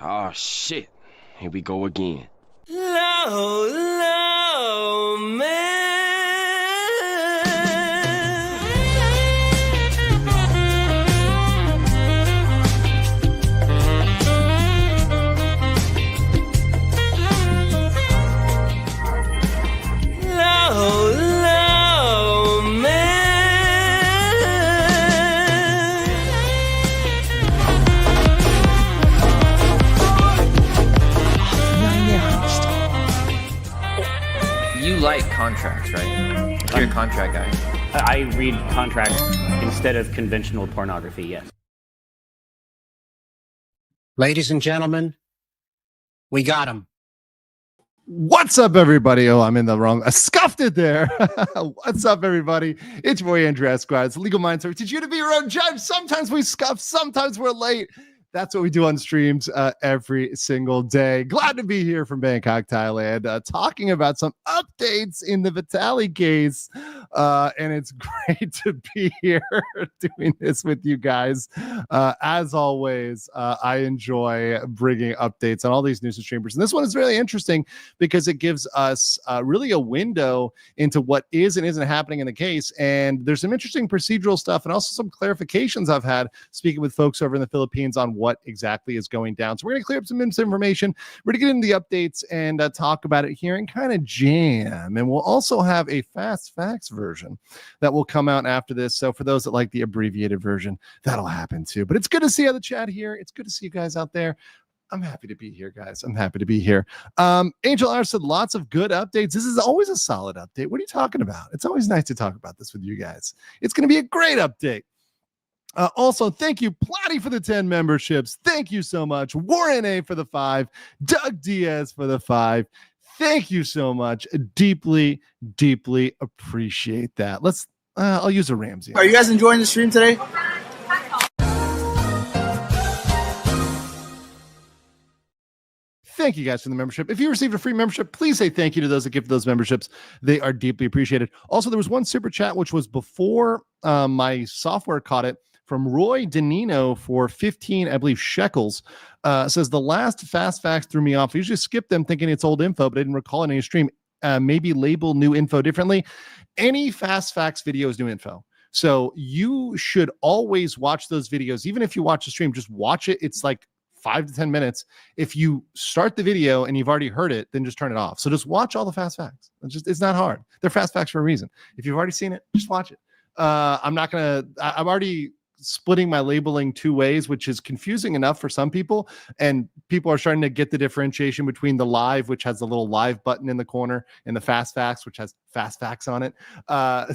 Oh shit, here we go again. Low, low, man. Low, low, man. You like contracts, right? You're a contract guy. I read contracts instead of conventional pornography, yes. Ladies and gentlemen, we got him. What's up, everybody? Oh, I'm in the wrong. I scuffed it there. What's up, everybody? It's your boy Andrew Esquire. It's Legal Minds. We teach you to be your own judge. Sometimes we scuff, sometimes we're late. That's what we do on streams every single day. Glad to be here from Bangkok, Thailand, talking about some updates in the Vitaly case. And it's great to be here doing this with you guys. As always, I enjoy bringing updates on all these news chambers. And this one is really interesting because it gives us really a window into what is and isn't happening in the case. And there's some interesting procedural stuff and also some clarifications I've had speaking with folks over in the Philippines on what exactly is going down. So we're going to clear up some misinformation. We're going to get into the updates and talk about it here and kind of jam. And we'll also have a fast facts version that will come out after this. So for those that like the abbreviated version, that'll happen too. But it's good to see how the chat here. It's good to see you guys out there. I'm happy to be here, guys. I'm happy to be here. Angel R said lots of good updates. This is always a solid update. What are you talking about? It's always nice to talk about this with you guys. It's going to be a great update. Also, thank you, Plotty, for the 10 memberships. Thank you so much. Warren A for the 5. Doug Diaz for the 5. Thank you so much. Deeply, deeply appreciate that. I'll use a Ramsey. Are you guys enjoying the stream today? Thank you guys for the membership. If you received a free membership, please say thank you to those that give those memberships. They are deeply appreciated. Also, there was one super chat, which was before my software caught it, from Roy Danino for 15, I believe, shekels. Says the last fast facts threw me off. I usually skip them thinking it's old info, but I didn't recall in any stream. Maybe label new info differently. Any fast facts video is new info. So you should always watch those videos. Even if you watch the stream, just watch it. It's like 5 to 10 minutes. If you start the video and you've already heard it, then just turn it off. So just watch all the fast facts. It's not hard. They're fast facts for a reason. If you've already seen it, just watch it. I'm already splitting my labeling two ways, which is confusing enough for some people. And people are starting to get the differentiation between the live, which has the little live button in the corner, and the fast facts, which has fast facts on it.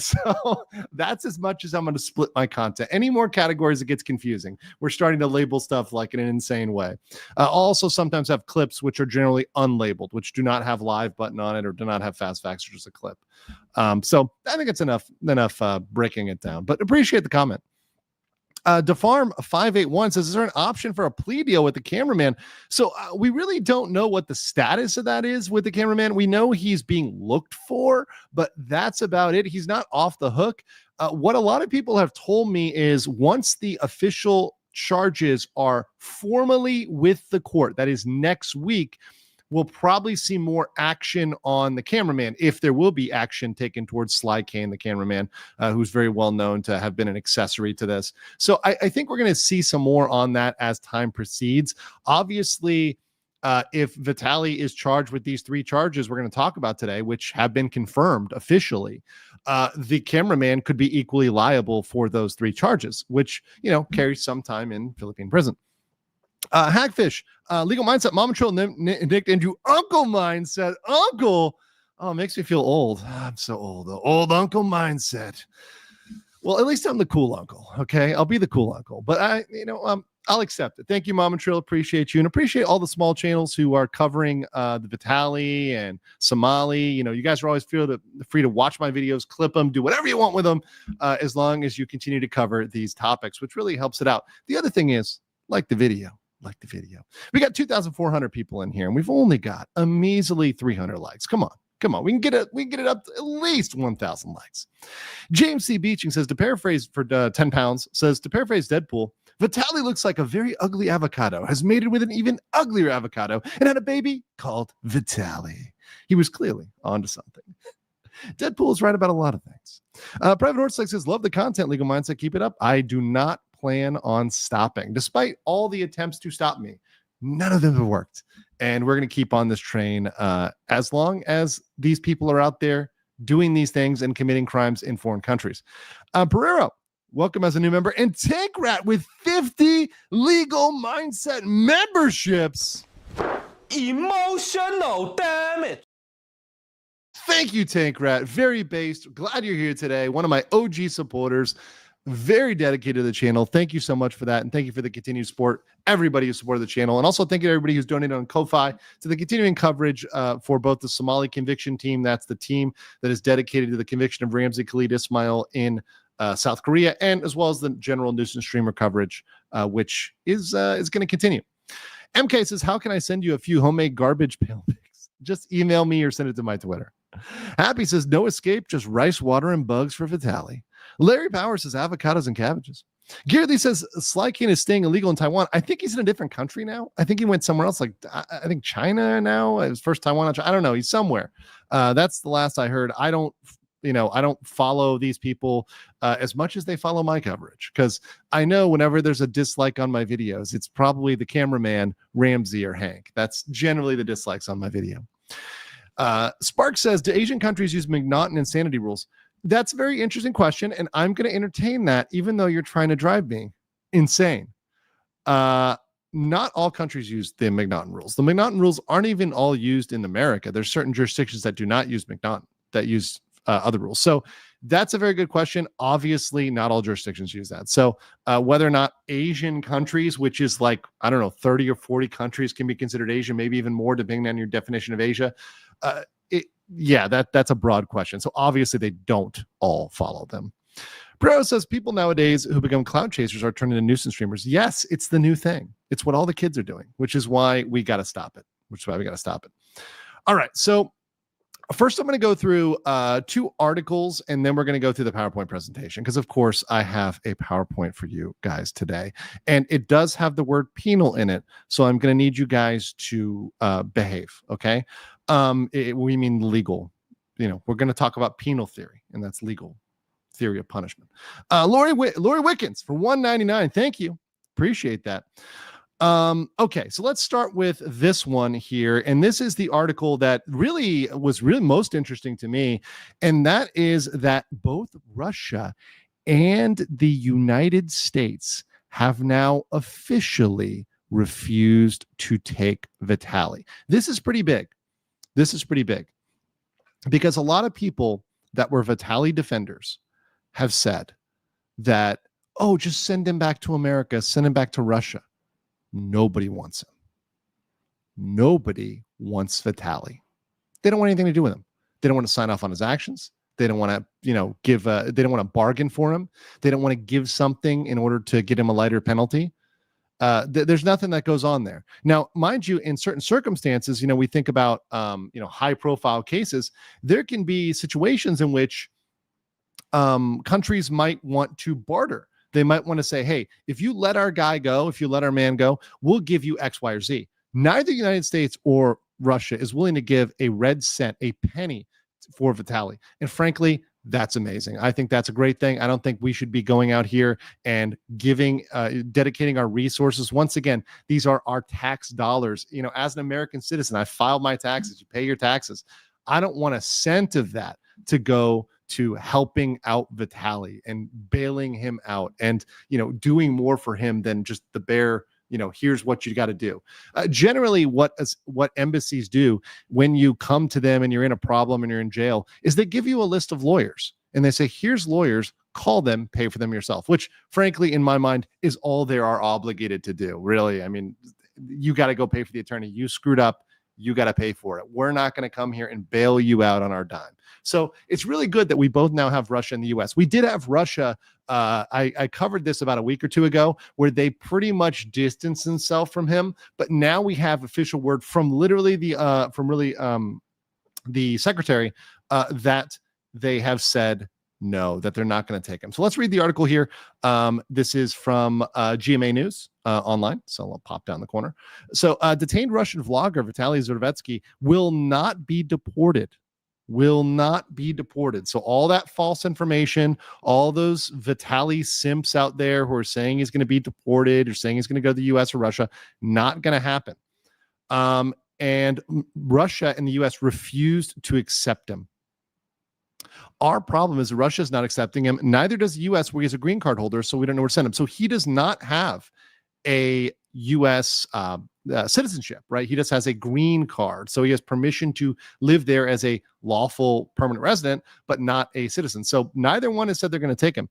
So that's as much as I'm going to split my content. Any more categories, it gets confusing. We're starting to label stuff like in an insane way. Also sometimes have clips, which are generally unlabeled, which do not have live button on it or do not have fast facts or just a clip. So I think it's enough breaking it down, but appreciate the comment. Defarm 581 says, is there an option for a plea deal with the cameraman? So we really don't know what the status of that is with the cameraman. We know he's being looked for, but that's about it. He's not off the hook. What a lot of people have told me is once the official charges are formally with the court, that is next week, we'll probably see more action on the cameraman, if there will be action taken towards Sly Kane, the cameraman, who's very well known to have been an accessory to this. So I think we're going to see some more on that as time proceeds. Obviously, if Vitaly is charged with these 3 charges we're going to talk about today, which have been confirmed officially, the cameraman could be equally liable for those 3 charges, which, carries some time in Philippine prison. Hagfish, Legal Mindset, Mama Troll, Nick, and you, Uncle Mindset, Uncle. Oh, it makes me feel old. I'm so old. The old Uncle Mindset. Well, at least I'm the cool uncle. Okay, I'll be the cool uncle. But I'll accept it. Thank you, Mama Trill. Appreciate you, and appreciate all the small channels who are covering the Vitaly and Somali. You guys are always free to watch my videos, clip them, do whatever you want with them, as long as you continue to cover these topics, which really helps it out. The other thing is, like the video. We got 2,400 people in here, and we've only got a measly 300 likes. Come on. Come on, we can get it up to at least 1,000 likes. James C. Beeching says, to paraphrase for 10 pounds, says, to paraphrase Deadpool, Vitaly looks like a very ugly avocado, has mated with an even uglier avocado, and had a baby called Vitaly. He was clearly onto something. Deadpool is right about a lot of things. Private Horse says, love the content, Legal Mindset. Keep it up. I do not plan on stopping. Despite all the attempts to stop me, none of them have worked. And we're going to keep on this train as long as these people are out there doing these things and committing crimes in foreign countries. Pereiro, welcome as a new member. And Tank Rat with 50 Legal Mindset memberships. Emotional damage. Thank you, Tank Rat. Very based. Glad you're here today. One of my OG supporters. Very dedicated to the channel. Thank you so much for that. And thank you for the continued support. Everybody who supported the channel. And also thank you to everybody who's donated on Ko-Fi to the continuing coverage for both the Somali conviction team. That's the team that is dedicated to the conviction of Ramzi Khalid Ismail in South Korea, and as well as the general news and streamer coverage, which is going to continue. MK says, how can I send you a few homemade garbage pail pics? Just email me or send it to my Twitter. Happy says, no escape, just rice, water, and bugs for Vitaly. Larry Power says, avocados and cabbages. Gearly says, Sly King is staying illegal in Taiwan. I think he's in a different country now. I think he went somewhere else, like I think China now. His first Taiwan. I don't know. He's somewhere. That's the last I heard. I don't follow these people as much as they follow my coverage, because I know whenever there's a dislike on my videos, it's probably the cameraman, Ramsey, or Hank. That's generally the dislikes on my video. Spark says, do Asian countries use McNaughton insanity rules? That's a very interesting question, and I'm going to entertain that, even though you're trying to drive me insane. Not all countries use the McNaughton rules. The McNaughton rules aren't even all used in America. There's certain jurisdictions that do not use McNaughton, that use other rules. So that's a very good question. Obviously, not all jurisdictions use that. So whether or not Asian countries, which is like, I don't know, 30 or 40 countries can be considered Asian, maybe even more, depending on your definition of Asia. That's a broad question. So obviously they don't all follow them. Bro says, people nowadays who become cloud chasers are turning into nuisance streamers. Yes, it's the new thing. It's what all the kids are doing, which is why we got to stop it. All right. So first, I'm going to go through 2 articles, and then we're going to go through the PowerPoint presentation, because, of course, I have a PowerPoint for you guys today, and it does have the word penal in it, so I'm going to need you guys to behave, okay? We mean legal. We're going to talk about penal theory, and that's legal theory of punishment. Lori Wickens for $1.99. Thank you. Appreciate that. Okay, so let's start with this one here, and this is the article that was most interesting to me, and that is that both Russia and the United States have now officially refused to take Vitaly. This is pretty big. Because a lot of people that were Vitaly defenders have said that, oh, just send him back to America, send him back to Russia. Nobody wants him. Nobody wants Vitaly. They don't want anything to do with him. They don't want to sign off on his actions. They don't want to, they don't want to bargain for him. They don't want to give something in order to get him a lighter penalty. There's nothing that goes on there. Now, mind you, in certain circumstances, we think about, high profile cases. There can be situations in which countries might want to barter. They might want to say, hey, if you let our guy go, if you let our man go, we'll give you X, Y, or Z. Neither the United States or Russia is willing to give a red cent, a penny for Vitaly. And frankly, that's amazing. I think that's a great thing. I don't think we should be going out here and dedicating our resources. Once again, these are our tax dollars. As an American citizen, I filed my taxes. You pay your taxes. I don't want a cent of that to go to helping out Vitaly and bailing him out and, doing more for him than just the bare, here's what you got to do. Generally, what embassies do when you come to them and you're in a problem and you're in jail is they give you a list of lawyers and they say, here's lawyers, call them, pay for them yourself, which frankly, in my mind, is all they are obligated to do. Really. I mean, you got to go pay for the attorney. You screwed up. You got to pay for it. We're not going to come here and bail you out on our dime. So it's really good that we both now have Russia and the U.S. We did have Russia. I covered this about a week or two ago, where they pretty much distanced themselves from him. But now we have official word from literally the secretary, that they have said no, that they're not going to take him. So let's read the article here. This is from GMA News online. So I'll pop down the corner. So detained Russian vlogger Vitaly Zervetsky will not be deported. Will not be deported. So all that false information, all those Vitaly simps out there who are saying he's going to be deported or saying he's going to go to the US or Russia, not going to happen. And Russia and the US refused to accept him. Our problem is Russia is not accepting him. Neither does the U.S., where he's a green card holder, so we don't know where to send him. So he does not have a U.S. Citizenship, right? He just has a green card. So he has permission to live there as a lawful permanent resident, but not a citizen. So neither one has said they're going to take him.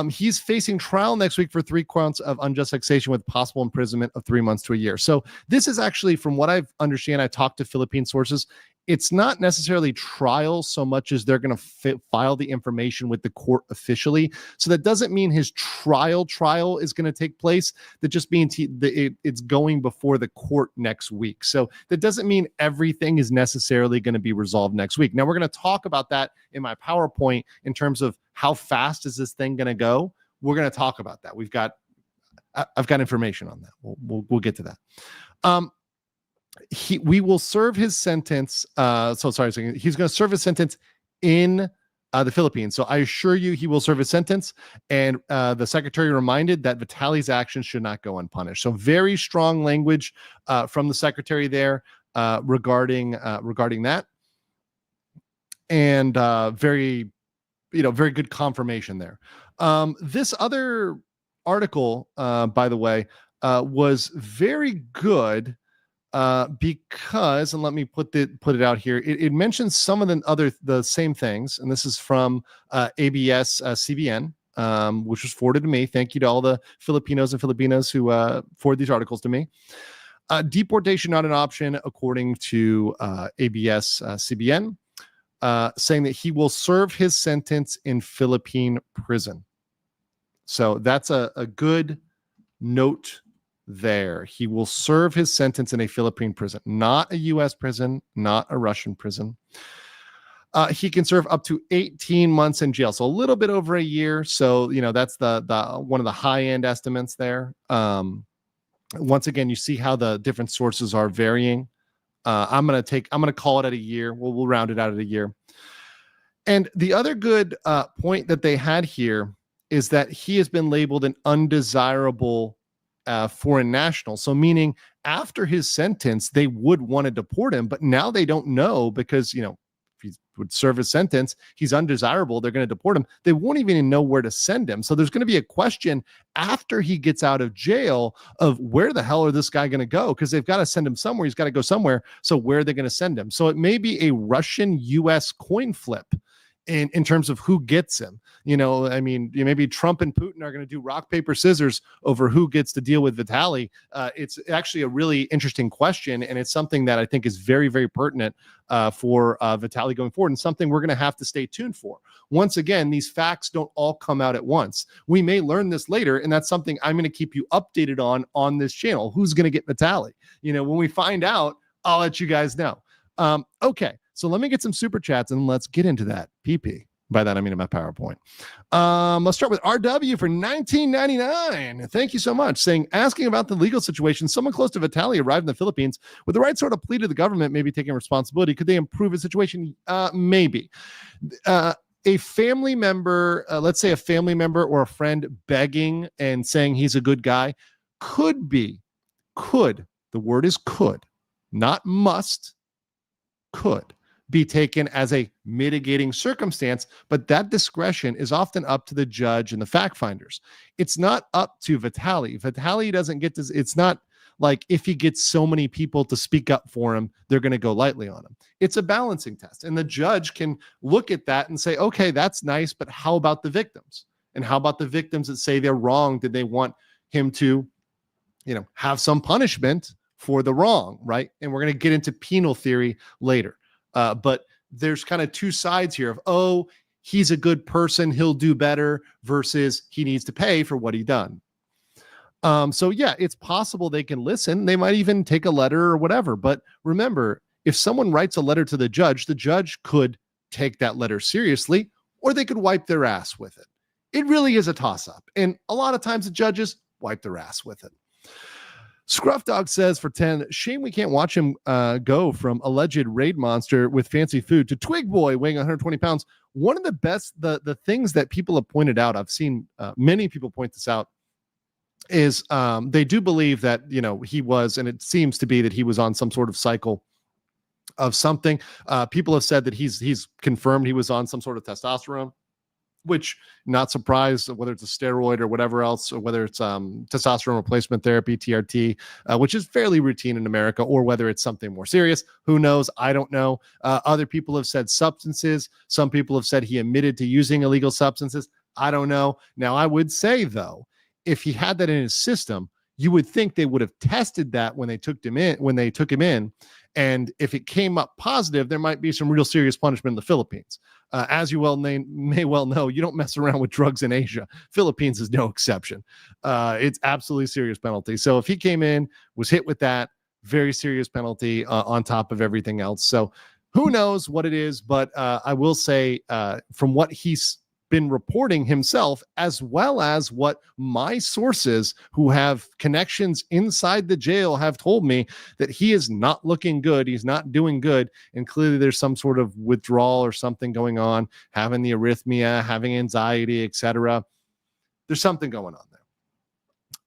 He's facing trial next week for 3 counts of unjust taxation with possible imprisonment of 3 months to a year. So this is actually, from what I understand, I talked to Philippine sources, it's not necessarily trial so much as they're going to file the information with the court officially. So that doesn't mean his trial is going to take place. That just means it's going before the court next week. So that doesn't mean everything is necessarily going to be resolved next week. Now, we're going to talk about that in my PowerPoint in terms of how fast is this thing going to go. We're going to talk about that. I've got information on that. We'll get to that. We will serve his sentence. He's going to serve his sentence in the Philippines. So I assure you, he will serve his sentence. And the secretary reminded that Vitaly's actions should not go unpunished. So very strong language from the secretary there regarding that, and very good confirmation there. This other article, by the way, was very good. Because, and let me put it out here, it mentions some of the same things, and this is from ABS CBN, which was forwarded to me. Thank you to all the Filipinos and Filipinas who forward these articles to me. Deportation not an option, according to ABS CBN, saying that he will serve his sentence in Philippine prison. So that's a good note there. He will serve his sentence in a Philippine prison, not a U.S. prison, not a Russian prison. He can serve up to 18 months in jail, so a little bit over a year. So that's the one of the high end estimates there. Once again, you see how the different sources are varying. I'm gonna call it at a year. We'll round it out at a year. And the other good point that they had here is that he has been labeled an undesirable foreign national. So meaning after his sentence, they would want to deport him, but now they don't know because, if he would serve his sentence, he's undesirable. They're going to deport him. They won't even know where to send him. So there's going to be a question after he gets out of jail of where the hell are this guy going to go? Because they've got to send him somewhere. He's got to go somewhere. So where are they going to send him? So it may be a Russian-US coin flip in terms of who gets him. Maybe Trump and Putin are going to do rock, paper, scissors over who gets to deal with Vitaly. It's actually a really interesting question, and it's something that I think is very, very pertinent for Vitaly going forward, and something we're going to have to stay tuned for. Once again, these facts don't all come out at once. We may learn this later, and that's something I'm going to keep you updated on this channel. Who's going to get Vitaly? When we find out, I'll let you guys know. Okay. So let me get some super chats and let's get into that. PP. By that, I mean in my PowerPoint. Let's start with RW for $19.99. Thank you so much. Asking about the legal situation. Someone close to Vitaly arrived in the Philippines with the right sort of plea to the government, maybe taking responsibility. Could they improve his situation? Maybe. A family member, let's say a family member or a friend begging and saying he's a good guy, the word is could, not must, could be taken as a mitigating circumstance, but that discretion is often up to the judge and the fact finders. It's not up to Vitaly. Vitaly doesn't get this. It's not like if he gets so many people to speak up for him, they're going to go lightly on him. It's a balancing test. And the judge can look at that and say, okay, that's nice, but how about the victims? And how about the victims that say they're wrong? Did they want him to, have some punishment for the wrong, right? And we're going to get into penal theory later. But there's kind of two sides here of, he's a good person, he'll do better, versus he needs to pay for what he done. So yeah, it's possible they can listen. They might even take a letter or whatever. But remember, if someone writes a letter to the judge could take that letter seriously, or they could wipe their ass with it. It really is a toss-up. And a lot of times the judges wipe their ass with it. Scruff Dog says for 10, shame we can't watch him go from alleged raid monster with fancy food to Twig Boy weighing 120 pounds. One of the best, the things that people have pointed out, I've seen many people point this out, is they do believe that, he was, and it seems to be that he was on some sort of cycle of something. People have said that he's confirmed he was on some sort of testosterone, which, not surprised, whether it's a steroid or whatever else, or whether it's testosterone replacement therapy, TRT, which is fairly routine in America, or whether it's something more serious. Who knows? I don't know. Other people have said substances. Some people have said he admitted to using illegal substances. I don't know. Now, I would say, though, if he had that in his system, you would think they would have tested that when they took him in. And if it came up positive, there might be some real serious punishment in the Philippines. As you may well know, you don't mess around with drugs in Asia. Philippines is no exception. It's absolutely serious penalty. So if he came in, was hit with that, very serious penalty on top of everything else. So who knows what it is, but I will say from what he's been reporting himself, as well as what my sources who have connections inside the jail have told me, that he is not looking good. He's not doing good. And clearly there's some sort of withdrawal or something going on, having the arrhythmia, having anxiety, etc. There's something going on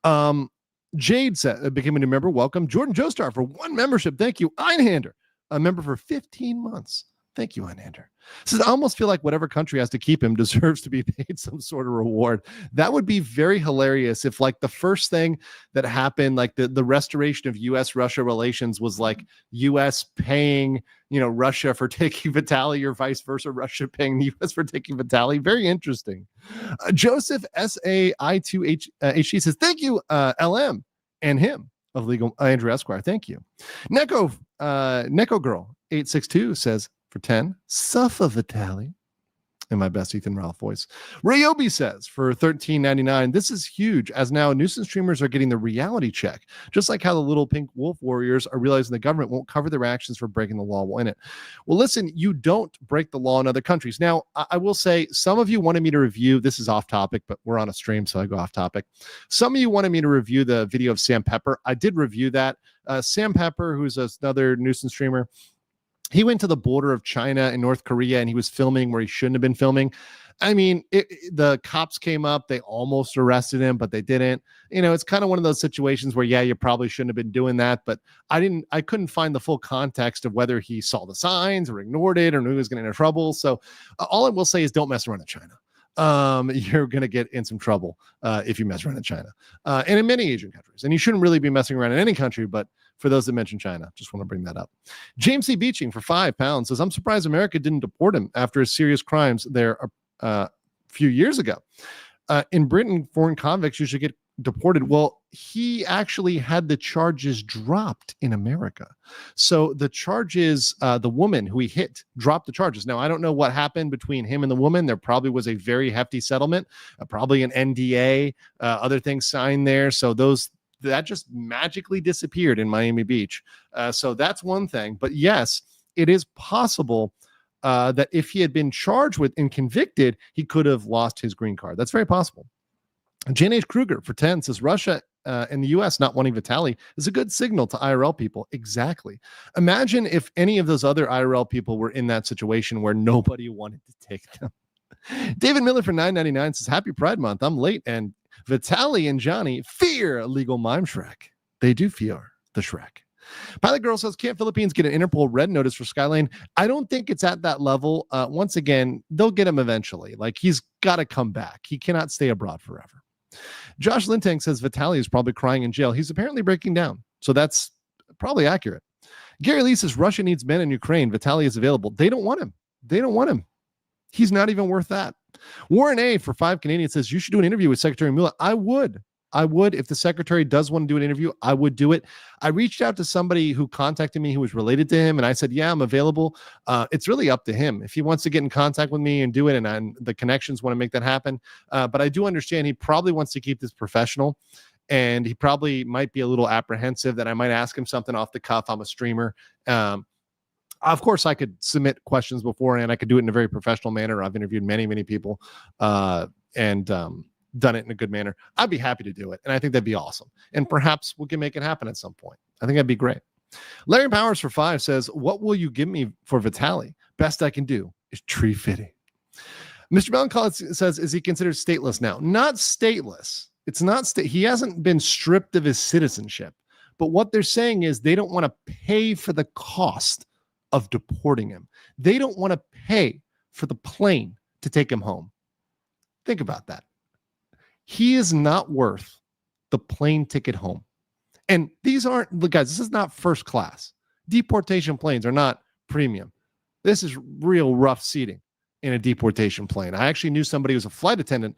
there. Jade said, became a new member. Welcome. Jordan Joestar for 1 membership. Thank you. Einhander, a member for 15 months. Thank you, Einhander. Says, I almost feel like whatever country has to keep him deserves to be paid some sort of reward. That would be very hilarious if, like, the first thing that happened, like the restoration of U.S.-Russia relations was like U.S. paying, Russia for taking Vitaly, or vice versa, Russia paying the U.S. for taking Vitaly. Very interesting. Joseph SAI2HG says, thank you, LM and him of Legal Andrew Esquire. Thank you. Neko Girl 862 says, for 10, suffer Vitaly, in my best Ethan Ralph voice. Ryobi says for $13.99, this is huge, as now nuisance streamers are getting the reality check, just like how the little pink wolf warriors are realizing the government won't cover their actions for breaking the law in it. Well, listen, you don't break the law in other countries. Now, I will say, some of you wanted me to review, this is off topic, but we're on a stream, so I go off topic. Some of you wanted me to review the video of Sam Pepper. I did review that. Sam Pepper, who's another nuisance streamer, he went to the border of China and North Korea, and he was filming where he shouldn't have been filming. I mean, the cops came up, they almost arrested him, but they didn't. It's kind of one of those situations where, yeah, you probably shouldn't have been doing that, but I couldn't find the full context of whether he saw the signs or ignored it or knew he was getting into trouble. So all I will say is, don't mess around in China. You're going to get in some trouble if you mess around in China and in many Asian countries. And you shouldn't really be messing around in any country, but for those that mentioned China, just want to bring that up. James C. Beeching for £5 says, I'm surprised America didn't deport him after his serious crimes there a few years ago. In Britain, foreign convicts usually get deported. Well, he actually had the charges dropped in America. So the charges, the woman who he hit dropped the charges. Now, I don't know what happened between him and the woman. There probably was a very hefty settlement, probably an NDA, other things signed there. So that just magically disappeared in Miami Beach. So that's one thing. But yes, it is possible that if he had been charged with and convicted, he could have lost his green card. That's very possible. Jane H. Kruger for 10 says, Russia and the U.S. not wanting Vitaly is a good signal to IRL people. Exactly. Imagine if any of those other IRL people were in that situation where nobody wanted to take them. David Miller for $9.99 says, happy Pride Month. I'm late, and Vitaly and Johnny fear illegal mime Shrek. They do fear the Shrek. Pilot Girl says, can't Philippines get an Interpol red notice for Skylane? I don't think it's at that level. Once again, they'll get him eventually. Like, he's got to come back. He cannot stay abroad forever. Josh Lintang says Vitaly is probably crying in jail. He's apparently breaking down. So that's probably accurate. Gary Lee says Russia needs men in Ukraine. Vitaly is available. They don't want him. They don't want him. He's not even worth that. Warren A for 5 Canadian says, you should do an interview with Secretary Mula. I would. If the secretary does want to do an interview, I would do it. I reached out to somebody who contacted me who was related to him, and I said, yeah, I'm available. It's really up to him. If he wants to get in contact with me and do it, and the connections want to make that happen. But I do understand he probably wants to keep this professional, and he probably might be a little apprehensive that I might ask him something off the cuff. I'm a streamer. Of course, I could submit questions beforehand. I could do it in a very professional manner. I've interviewed many people and done it in a good manner. I'd be happy to do it. And I think that'd be awesome. And perhaps we can make it happen at some point. I think that'd be great. Larry Powers for 5 says, what will you give me for Vitaly? Best I can do is tree fitting. Mr. Melancholy says, is he considered stateless now? Not stateless. It's not he hasn't been stripped of his citizenship. But what they're saying is they don't want to pay for the cost of deporting him. They don't want to pay for the plane to take him home. Think about that. He is not worth the plane ticket home. And these aren't, look, guys, this is not first class. Deportation planes are not premium. This is real rough seating in a deportation plane. I actually knew somebody who was a flight attendant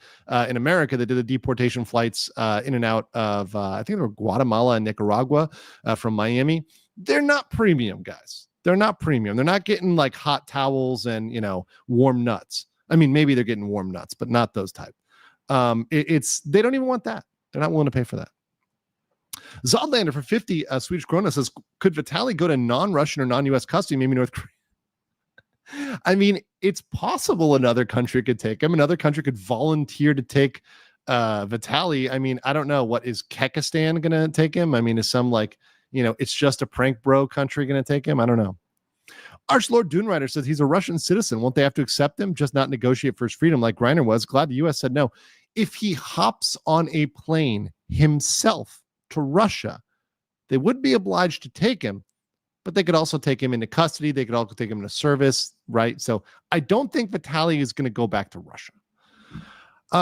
in America that did the deportation flights in and out of, I think they were Guatemala and Nicaragua from Miami. They're not premium, guys. They're not premium. They're not getting like hot towels and, warm nuts. I mean, maybe they're getting warm nuts, but not those type. They don't even want that. They're not willing to pay for that. Zodlander for 50 Swedish krona says, could Vitaly go to non-Russian or non-US custody, maybe North Korea? I mean, it's possible another country could take him. Another country could volunteer to take Vitaly. I mean, I don't know. What is Kekistan going to take him? I mean, is some it's just a prank bro country going to take him? I don't know. Archlord Doonrider says he's a Russian citizen. Won't they have to accept him? Just not negotiate for his freedom like Griner was. Glad the U.S. said no. If he hops on a plane himself to Russia, they would be obliged to take him, but they could also take him into custody. They could also take him into service, right? So I don't think Vitaly is going to go back to Russia.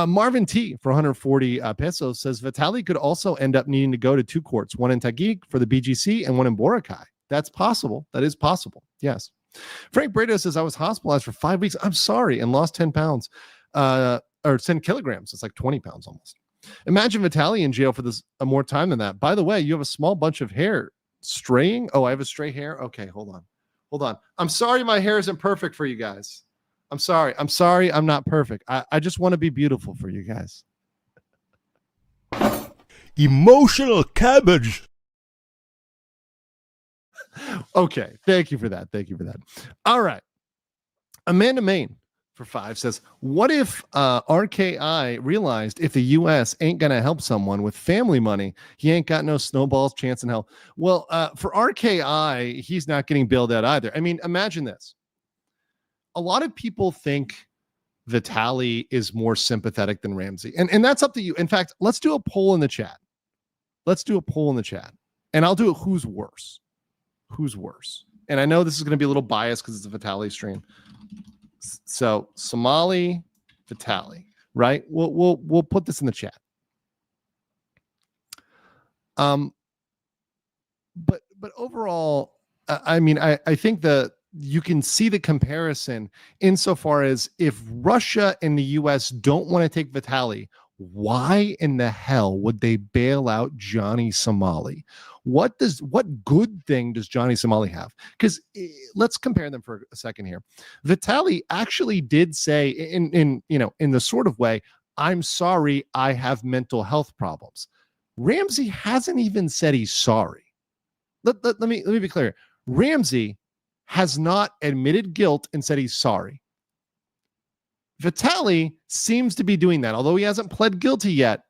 Marvin T for 140 pesos says Vitaly could also end up needing to go to 2 courts, one in Taguig for the BGC and one in Boracay. That's possible. That is possible. Yes. Frank Brado says, I was hospitalized for 5 weeks. I'm sorry, and lost 10 pounds or 10 kilograms. It's like 20 pounds almost. Imagine Vitaly in jail for this more time than that. By the way, you have a small bunch of hair straying. Oh, I have a stray hair. Okay, hold on. I'm sorry my hair isn't perfect for you guys. I'm sorry. I'm not perfect. I just want to be beautiful for you guys. Emotional cabbage. Okay. Thank you for that. All right. Amanda Main for 5 says, what if RKI realized if the U.S. ain't going to help someone with family money, he ain't got no snowball's chance in hell? Well, for RKI, he's not getting bailed out either. I mean, imagine this. A lot of people think Vitaly is more sympathetic than Ramsey. And that's up to you. In fact, let's do a poll in the chat. And I'll do it who's worse. And I know this is going to be a little biased because it's a Vitaly stream. So Somali, Vitaly, right? We'll put this in the chat. But overall, I mean, I think you can see the comparison insofar as if Russia and the U.S. don't want to take Vitaly, why in the hell would they bail out Johnny Somali? What good thing does Johnny Somali have? Because let's compare them for a second here. Vitaly actually did say in the sort of way, I'm sorry, I have mental health problems. Ramsey hasn't even said he's sorry. Let me be clear. Ramsey has not admitted guilt and said he's sorry. Vitaly seems to be doing that. Although he hasn't pled guilty yet,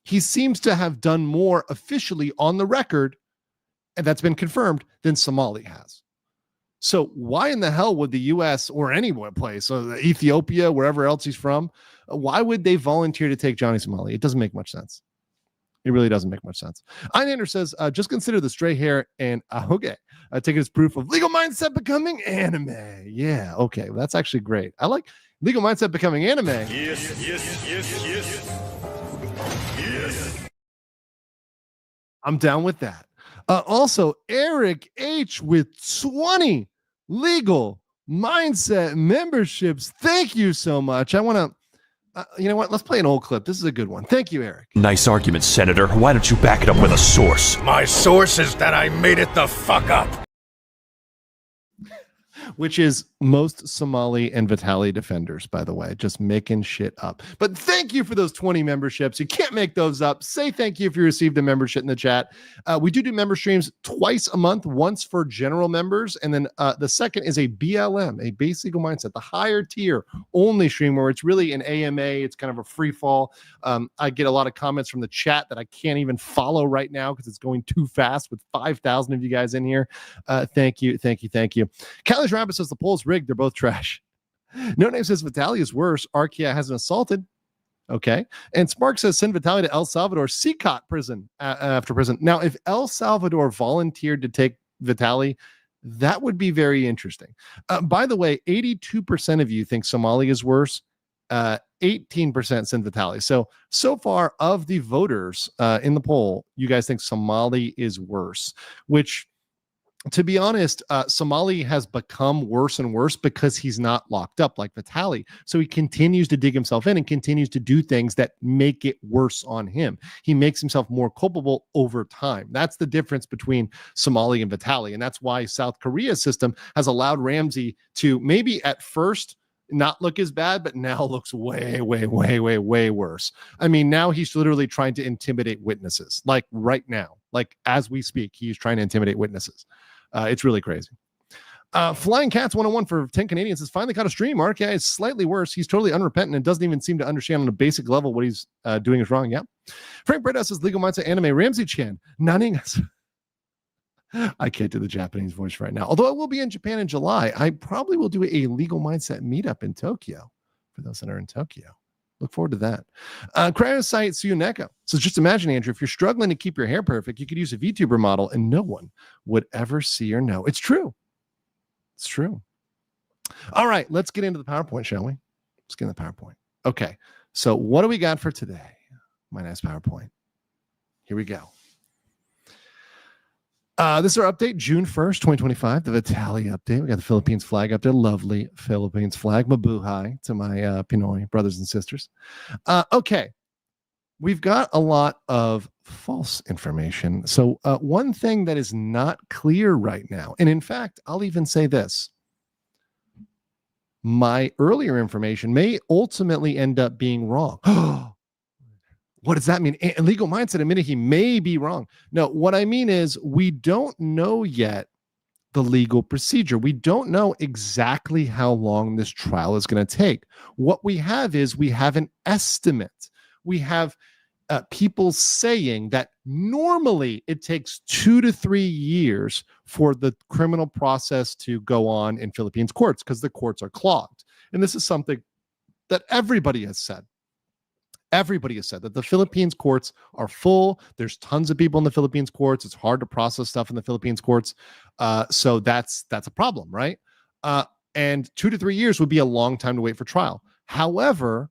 he seems to have done more officially on the record, and that's been confirmed, than Somali has. So why in the hell would the U.S. or any place, Ethiopia, wherever else he's from, why would they volunteer to take Johnny Somali? It doesn't make much sense. It really doesn't make much sense. Einander says, just consider the stray hair and take it as proof of legal mindset becoming anime. Yeah, okay. Well, that's actually great. I like legal mindset becoming anime. Yes. I'm down with that. Also, Eric H with 20 legal mindset memberships. Thank you so much. I want to you know what? Let's play an old clip. This is a good one. Thank you, Eric. Nice argument, Senator. Why don't you back it up with a source? My source is that I made it the fuck up. which is most Somali and Vitaly defenders, by the way, just making shit up. But thank you for those 20 memberships. You can't make those up. Say thank you if you received a membership in the chat. We do member streams twice a month, once for general members, and then the second is a BLM, a base legal mindset, the higher tier only stream where it's really an AMA. It's kind of a free fall. I get a lot of comments from the chat that I can't even follow right now because it's going too fast with 5,000 of you guys in here. Thank you. Callie's Rabbit says the poll's rigged. They're both trash. No Name says Vitaly is worse. Arkia hasn't assaulted. Okay. And Spark says send Vitaly to El Salvador CCOT prison after prison. Now, if El Salvador volunteered to take Vitaly, that would be very interesting. By the way, 82% of you think Somali is worse. 18% send Vitaly. So far of the voters in the poll, you guys think Somali is worse, which, to be honest, Somali has become worse and worse because he's not locked up like Vitaly. So he continues to dig himself in and continues to do things that make it worse on him. He makes himself more culpable over time. That's the difference between Somali and Vitaly. And that's why South Korea's system has allowed Ramsey to maybe at first not look as bad, but now looks way worse. I mean, now he's literally trying to intimidate witnesses. Like right now, like as we speak, he's trying to intimidate witnesses. It's really crazy. Flying Cats 101 for 10 Canadians has finally caught a stream. RKI is slightly worse. He's totally unrepentant and doesn't even seem to understand on a basic level what he's doing is wrong. Yeah. Frank Bredas says legal mindset anime. Ramsey Chan. I can't do the Japanese voice right now. Although I will be in Japan in July, I probably will do a legal mindset meetup in Tokyo for those that are in Tokyo. Look forward to that. Cryosite Suyuneko. So just imagine, Andrew, if you're struggling to keep your hair perfect, you could use a VTuber model and no one would ever see or know. It's true. It's true. All right, let's get into the PowerPoint, shall we? Let's get into the PowerPoint. Okay, so what do we got for today? My nice PowerPoint. Here we go. This is our update, June 1st, 2025, the Vitaly update. We got the Philippines flag up there. Lovely Philippines flag. Mabuhay to my Pinoy brothers and sisters. Okay. We've got a lot of false information. So one thing that is not clear right now, and in fact, I'll even say this. My earlier information may ultimately end up being wrong. What does that mean? A legal mindset admitted he may be wrong. No, what I mean is we don't know yet the legal procedure. We don't know exactly how long this trial is going to take. What we have is we have an estimate. We have people saying that normally it takes 2 to 3 years for the criminal process to go on in Philippines courts because the courts are clogged. And this is something that everybody has said. Everybody has said that the Philippines courts are full. There's tons of people in the Philippines courts. It's hard to process stuff in the Philippines courts. So that's a problem, right? And 2 to 3 years would be a long time to wait for trial. However,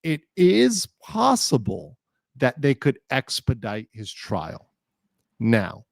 it is possible that they could expedite his trial. Now,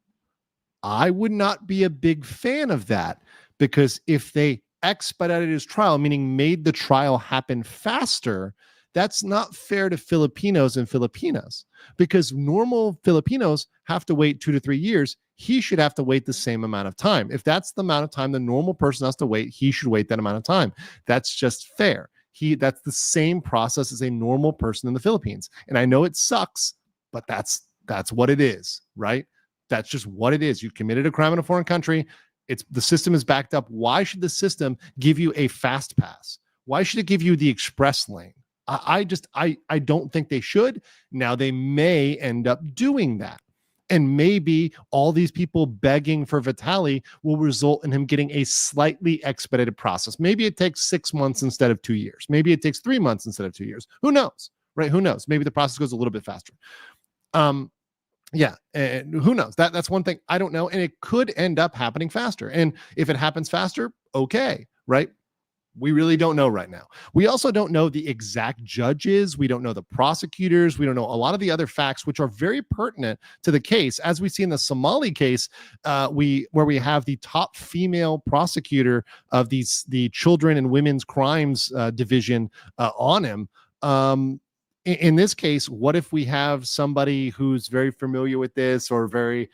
I would not be a big fan of that because if they expedited his trial, meaning made the trial happen faster, that's not fair to Filipinos and Filipinas because normal Filipinos have to wait 2 to 3 years. He should have to wait the same amount of time. If that's the amount of time the normal person has to wait, he should wait that amount of time. That's just fair. That's the same process as a normal person in the Philippines. And I know it sucks, but that's what it is, right? That's just what it is. You committed a crime in a foreign country. The system is backed up. Why should the system give you a fast pass? Why should it give you the express lane? I don't think they should. Now they may end up doing that. And maybe all these people begging for Vitaly will result in him getting a slightly expedited process. Maybe it takes 6 months instead of 2 years. Maybe it takes 3 months instead of 2 years. Who knows, right? Who knows? Maybe the process goes a little bit faster. Yeah, and who knows? That's one thing I don't know. And it could end up happening faster. And if it happens faster, okay, right? We really don't know right now. We also don't know the exact judges. We don't know the prosecutors. We don't know a lot of the other facts, which are very pertinent to the case. As we see in the Somali case, where we have the top female prosecutor of the children and women's crimes division on him. in this case, what if we have somebody who's very familiar with this or very,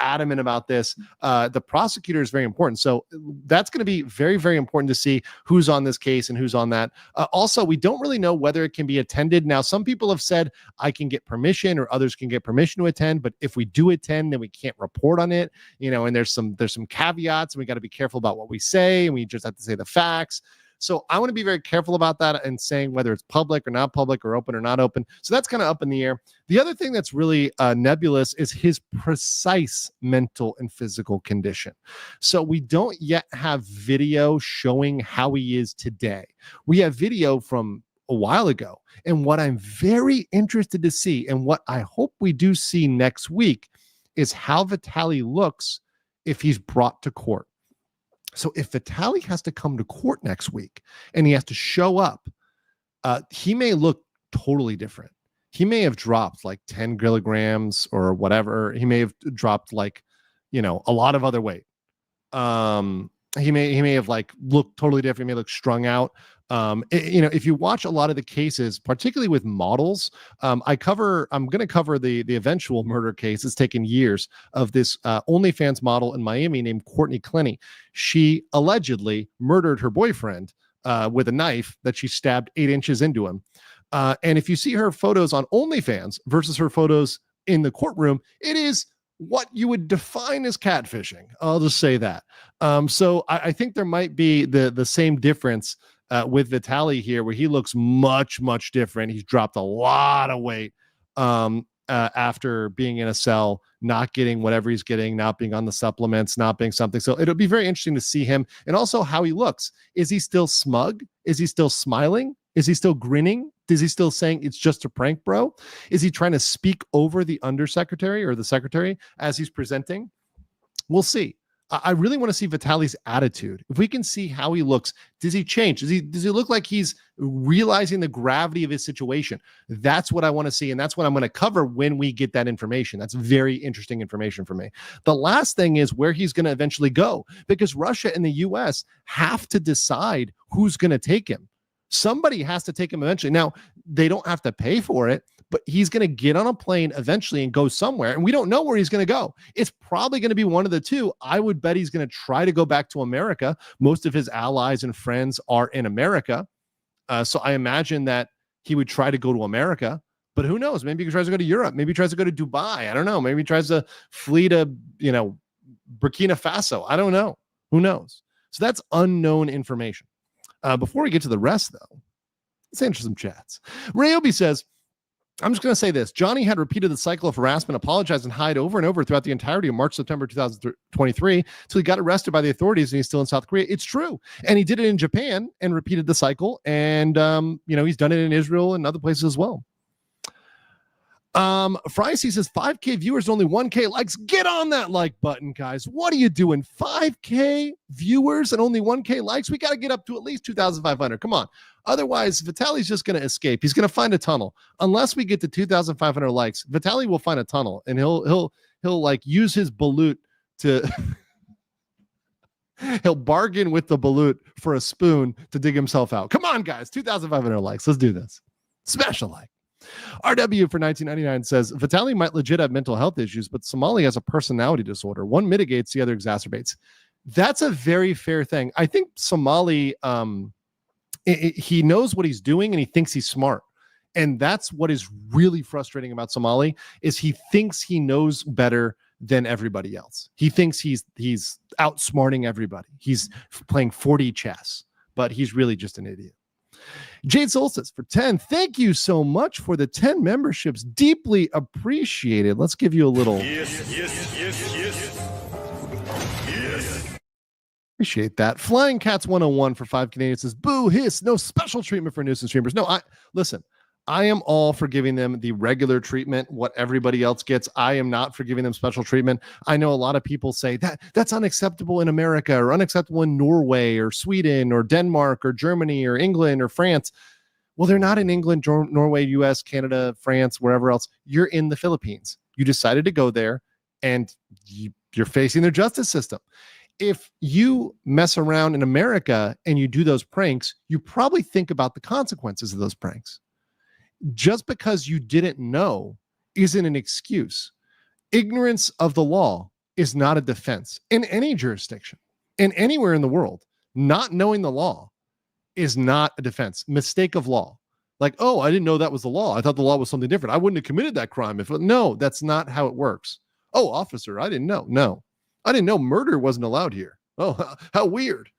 adamant about this? The prosecutor is very important. So that's going to be very, very important to see who's on this case and who's on that. Also, we don't really know whether it can be attended. Now, some people have said I can get permission or others can get permission to attend. But if we do attend, then we can't report on it, and there's some caveats, and we got to be careful about what we say, and we just have to say the facts. So I want to be very careful about that and saying whether it's public or not public or open or not open. So that's kind of up in the air. The other thing that's really nebulous is his precise mental and physical condition. So we don't yet have video showing how he is today. We have video from a while ago. And what I'm very interested to see, and what I hope we do see next week, is how Vitaly looks if he's brought to court. So if Vitaly has to come to court next week and he has to show up, he may look totally different. He may have dropped like 10 kilograms or whatever. He may have dropped like, a lot of other weight. He may have like looked totally different. He may look strung out. If you watch a lot of the cases, particularly with models, I'm going to cover the eventual murder case. It's taken years, of this OnlyFans model in Miami named Courtney Clenny. She allegedly murdered her boyfriend with a knife that she stabbed 8 inches into him. And if you see her photos on OnlyFans versus her photos in the courtroom, it is what you would define as catfishing. I'll just say that. So I think there might be the same difference with Vitaly here, where he looks much, much different. He's dropped a lot of weight after being in a cell, not getting whatever he's getting, not being on the supplements, not being something. So it'll be very interesting to see him, and also how he looks. Is he still smug? Is he still smiling? Is he still grinning? Is he still saying it's just a prank, bro? Is he trying to speak over the undersecretary or the secretary as he's presenting? We'll see. I really want to see Vitaly's attitude. If we can see how he looks, does he change? Does he look like he's realizing the gravity of his situation? That's what I want to see, and that's what I'm going to cover when we get that information. That's very interesting information for me. The last thing is where he's going to eventually go, because Russia and the US have to decide who's going to take him. Somebody has to take him eventually. Now, they don't have to pay for it, but he's going to get on a plane eventually and go somewhere. And we don't know where he's going to go. It's probably going to be one of the two. I would bet he's going to try to go back to America. Most of his allies and friends are in America. So I imagine that he would try to go to America. But who knows? Maybe he tries to go to Europe. Maybe he tries to go to Dubai. I don't know. Maybe he tries to flee to, Burkina Faso. I don't know. Who knows? So that's unknown information. Before we get to the rest, though, let's answer some chats. Ryobi says, I'm just going to say this. Johnny had repeated the cycle of harassment, apologized, and hide over and over throughout the entirety of March, September 2023, until he got arrested by the authorities and he's still in South Korea. It's true. And he did it in Japan and repeated the cycle. And, he's done it in Israel and other places as well. Fricey says 5K viewers, only 1K likes. Get on that like button, guys. What are you doing? 5K viewers and only 1K likes? We got to get up to at least 2,500. Come on. Otherwise, Vitaly's just going to escape. He's going to find a tunnel. Unless we get to 2,500 likes, Vitaly will find a tunnel, and he'll like use his balut to he'll bargain with the balut for a spoon to dig himself out. Come on, guys. 2,500 likes. Let's do this. Smash a like. RW for 1999 says Vitaly might legit have mental health issues, but Somali has a personality disorder. One mitigates, the other exacerbates. That's a very fair thing. I think Somali, he knows what he's doing and he thinks he's smart. And that's what is really frustrating about Somali, is he thinks he knows better than everybody else. He thinks he's outsmarting everybody. He's playing 4D chess, but he's really just an idiot. Jade Solstice for 10. Thank you so much for the 10 memberships. Deeply appreciated. Let's give you a little. Yes. Appreciate that. Flying Cats 101 for 5 Canadian says, boo, hiss, no special treatment for nuisance streamers. No, listen, I am all for giving them the regular treatment, what everybody else gets. I am not for giving them special treatment. I know a lot of people say that's unacceptable in America, or unacceptable in Norway or Sweden or Denmark or Germany or England or France. Well, they're not in England, Norway, US, Canada, France, wherever else. You're in the Philippines. You decided to go there, and you're facing their justice system. If you mess around in America and you do those pranks, you probably think about the consequences of those pranks. Just because you didn't know isn't an excuse. Ignorance of the law is not a defense in any jurisdiction, in anywhere in the world. Not knowing the law is not a defense. Mistake of law. Like, oh, I didn't know that was the law. I thought the law was something different. I wouldn't have committed that crime if no, that's not how it works. Oh, officer, I didn't know. No, I didn't know murder wasn't allowed here. Oh, how weird.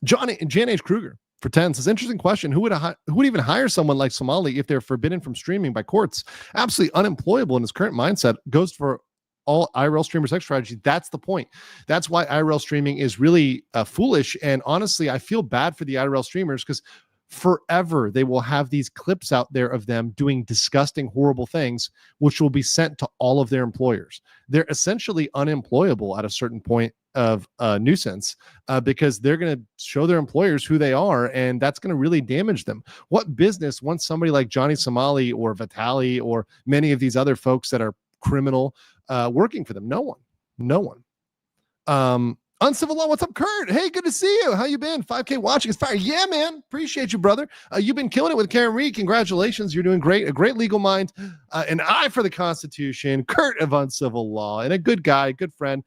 Jan H. Kruger for 10 says, interesting question. Who would even hire someone like Somali if they're forbidden from streaming by courts? Absolutely unemployable in his current mindset. Goes for all IRL streamer sex strategy. That's the point. That's why IRL streaming is really foolish. And honestly, I feel bad for the IRL streamers because forever they will have these clips out there of them doing disgusting, horrible things, which will be sent to all of their employers. They're essentially unemployable at a certain point of nuisance because they're going to show their employers who they are, and that's going to really damage them. What business wants somebody like Johnny Somali or Vitaly or many of these other folks that are criminal working for them? No one. Uncivil Law, what's up, Kurt? Hey, good to see you. How you been? 5K watching is fire. Yeah, man. Appreciate you, brother. You've been killing it with Karen Reed. Congratulations. You're doing great. A great legal mind, an eye for the Constitution. Kurt of Uncivil Law, and a good guy, good friend.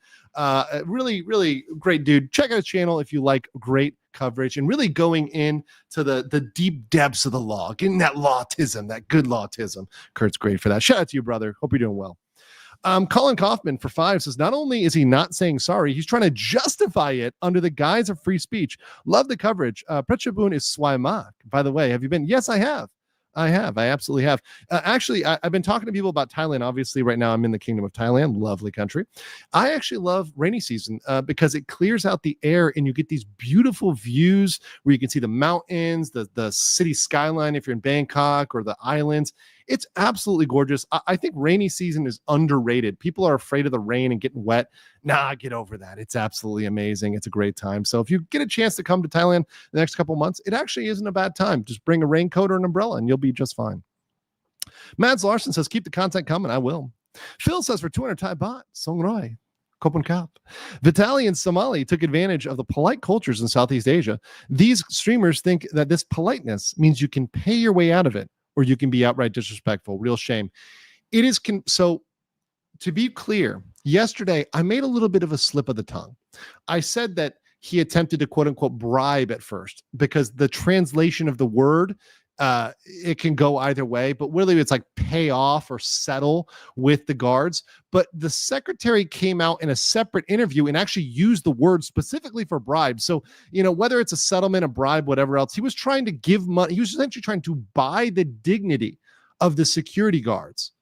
Really, really great dude. Check out his channel if you like great coverage and really going into the deep depths of the law, getting that lawtism, that good lawtism. Kurt's great for that. Shout out to you, brother. Hope you're doing well. Colin Kaufman for 5 says, not only is he not saying sorry, he's trying to justify it under the guise of free speech. Love the coverage. Prechabun is Swaimak. By the way, have you been? Yes, I have. I absolutely have. Actually, I've been talking to people about Thailand. Obviously, right now I'm in the Kingdom of Thailand. Lovely country. I actually love rainy season because it clears out the air and you get these beautiful views where you can see the mountains, the city skyline if you're in Bangkok, or the islands. It's absolutely gorgeous. I think rainy season is underrated. People are afraid of the rain and getting wet. Nah, get over that. It's absolutely amazing. It's a great time. So if you get a chance to come to Thailand the next couple months, it actually isn't a bad time. Just bring a raincoat or an umbrella and you'll be just fine. Mads Larson says, keep the content coming. I will. Phil says, for 200 Thai baht, Song Roy. Kopen Kap. Vitaly and Somali took advantage of the polite cultures in Southeast Asia. These streamers think that this politeness means you can pay your way out of it, or you can be outright disrespectful. Real shame. It is so to be clear, yesterday I made a little bit of a slip of the tongue. I said that he attempted to quote unquote bribe at first because the translation of the word it can go either way, but really it's like pay off or settle with the guards. But the secretary came out in a separate interview and actually used the word specifically for bribe. So, whether it's a settlement, a bribe, whatever else, he was trying to give money. He was essentially trying to buy the dignity of the security guards.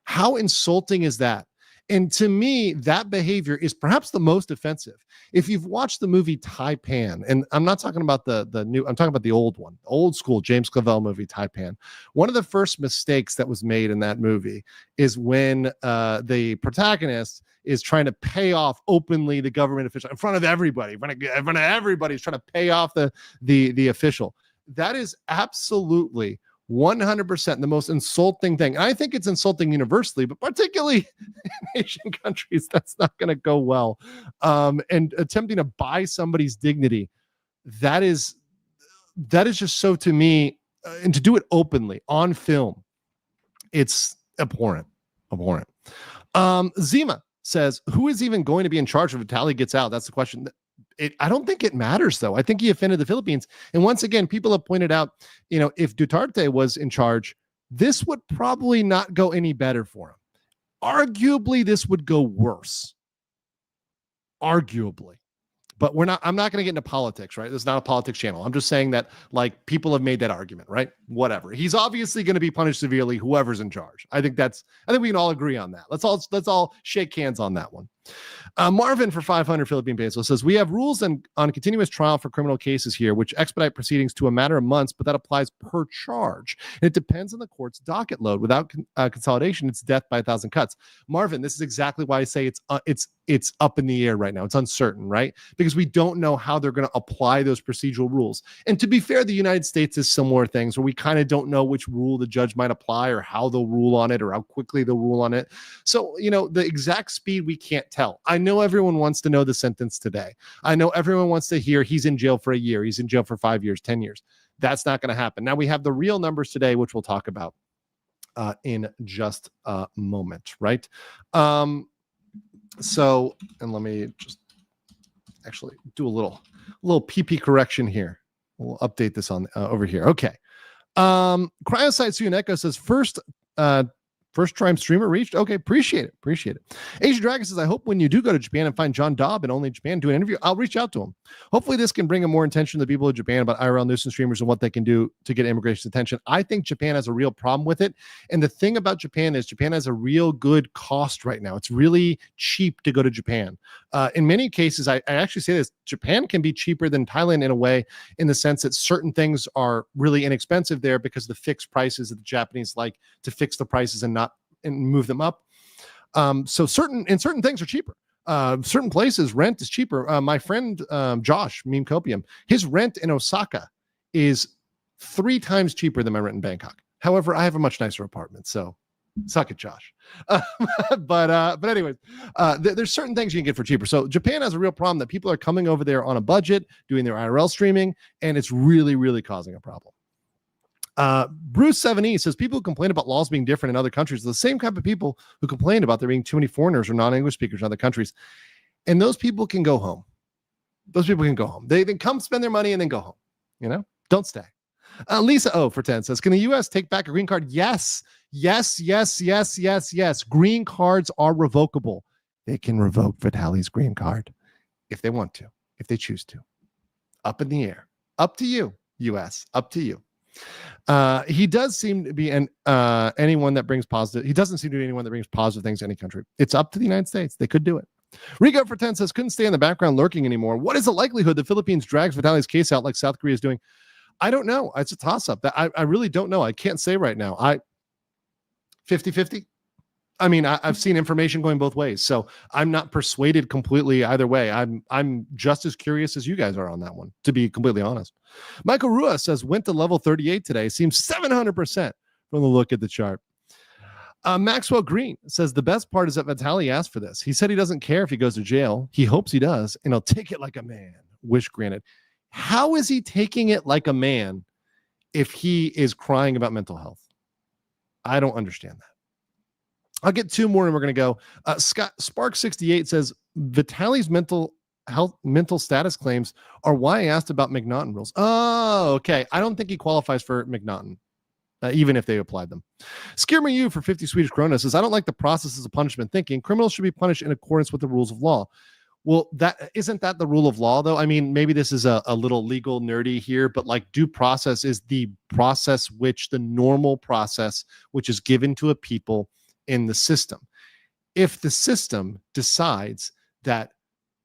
How insulting is that? And to me, that behavior is perhaps the most offensive. If you've watched the movie Taipan, and I'm not talking about the new, I'm talking about the old one, old school James Clavell movie Taipan. One of the first mistakes that was made in that movie is when the protagonist is trying to pay off openly the government official in front of everybody, in front of everybody. He's trying to pay off the official. That is absolutely 100% the most insulting thing. And I think it's insulting universally, but particularly in Asian countries, that's not going to go well. And attempting to buy somebody's dignity, that is just so, to me, and to do it openly on film, it's abhorrent. Zima says, who is even going to be in charge if Vitaly gets out? That's the question. I don't think it matters, though. I think he offended the Philippines. And once again, people have pointed out, if Duterte was in charge, this would probably not go any better for him. Arguably, this would go worse. Arguably. But I'm not going to get into politics, right? This is not a politics channel. I'm just saying that, people have made that argument, right? Whatever. He's obviously going to be punished severely, whoever's in charge. I think we can all agree on that. Let's all shake hands on that one. Marvin for 500 Philippine pesos says, we have rules on continuous trial for criminal cases here, which expedite proceedings to a matter of months, but that applies per charge. And it depends on the court's docket load. Without consolidation, it's death by 1,000 cuts. Marvin, this is exactly why I say it's up in the air right now. It's uncertain, right? Because we don't know how they're going to apply those procedural rules. And to be fair, the United States is similar things where we kind of don't know which rule the judge might apply or how they'll rule on it or how quickly they'll rule on it. So, the exact speed we can't tell. I know everyone wants to know the sentence today. I know everyone wants to hear he's in jail for a year, he's in jail for 5 years, 10 years. That's not going to happen. Now we have the real numbers today, which we'll talk about in just a moment, right? So, and let me just actually do a little PP correction here. We'll update this on over here. Okay. Cryosite Suyaneko says first time streamer reached. Okay, appreciate it. Asian Dragon says, I hope when you do go to Japan and find John Dobb in Only Japan, do an interview, I'll reach out to him. Hopefully this can bring more attention to the people of Japan about IRL nuisance streamers and what they can do to get immigration attention. I think Japan has a real problem with it. And the thing about Japan is Japan has a real good cost right now. It's really cheap to go to Japan. In many cases, I actually say this, Japan can be cheaper than Thailand in a way, in the sense that certain things are really inexpensive there because of the fixed prices that the Japanese like to fix the prices and move them up. So certain things are cheaper. Certain places rent is cheaper. My friend Josh Meme Copium, his rent in Osaka is 3 times cheaper than my rent in Bangkok. However, I have a much nicer apartment, so suck it, Josh. But anyways, there's certain things you can get for cheaper. So Japan has a real problem that people are coming over there on a budget, doing their IRL streaming, and it's really, really causing a problem. Bruce 7E says people who complain about laws being different in other countries are the same type of people who complain about there being too many foreigners or non-English speakers in other countries. And those people can go home. They come spend their money and then go home. Don't stay. Lisa O for 10 says, can the U.S. take back a green card? Yes. Green cards are revocable. They can revoke Vitaly's green card if they want to, if they choose to. Up in the air. Up to you, U.S. Up to you. He does seem to be anyone that brings positive. He doesn't seem to be anyone that brings positive things to any country. It's up to the United States. They could do it. Rico for 10 says, couldn't stay in the background lurking anymore. What is the likelihood the Philippines drags Vitaly's case out like South Korea is doing? I don't know. It's a toss-up. I really don't know. I can't say right now. 50-50. I mean, I've seen information going both ways, so I'm not persuaded completely either way. I'm just as curious as you guys are on that one, to be completely honest. Michael Rua says, went to level 38 today. Seems 700% from the look at the chart. Maxwell Green says, the best part is that Vitaly asked for this. He said he doesn't care if he goes to jail. He hopes he does, and he'll take it like a man. Wish granted. How is he taking it like a man if he is crying about mental health? I don't understand that. I'll get 2 more and we're going to go. Scott Spark 68 says Vitaly's mental status claims are why I asked about McNaughton rules. Oh, okay. I don't think he qualifies for McNaughton, even if they applied them. Scare Me You for 50 Swedish krona says, I don't like the processes of punishment thinking. Criminals should be punished in accordance with the rules of law. Well, isn't that the rule of law, though? I mean, maybe this is a little legal nerdy here, but like due process is the process the normal process which is given to a people in the system. If the system decides that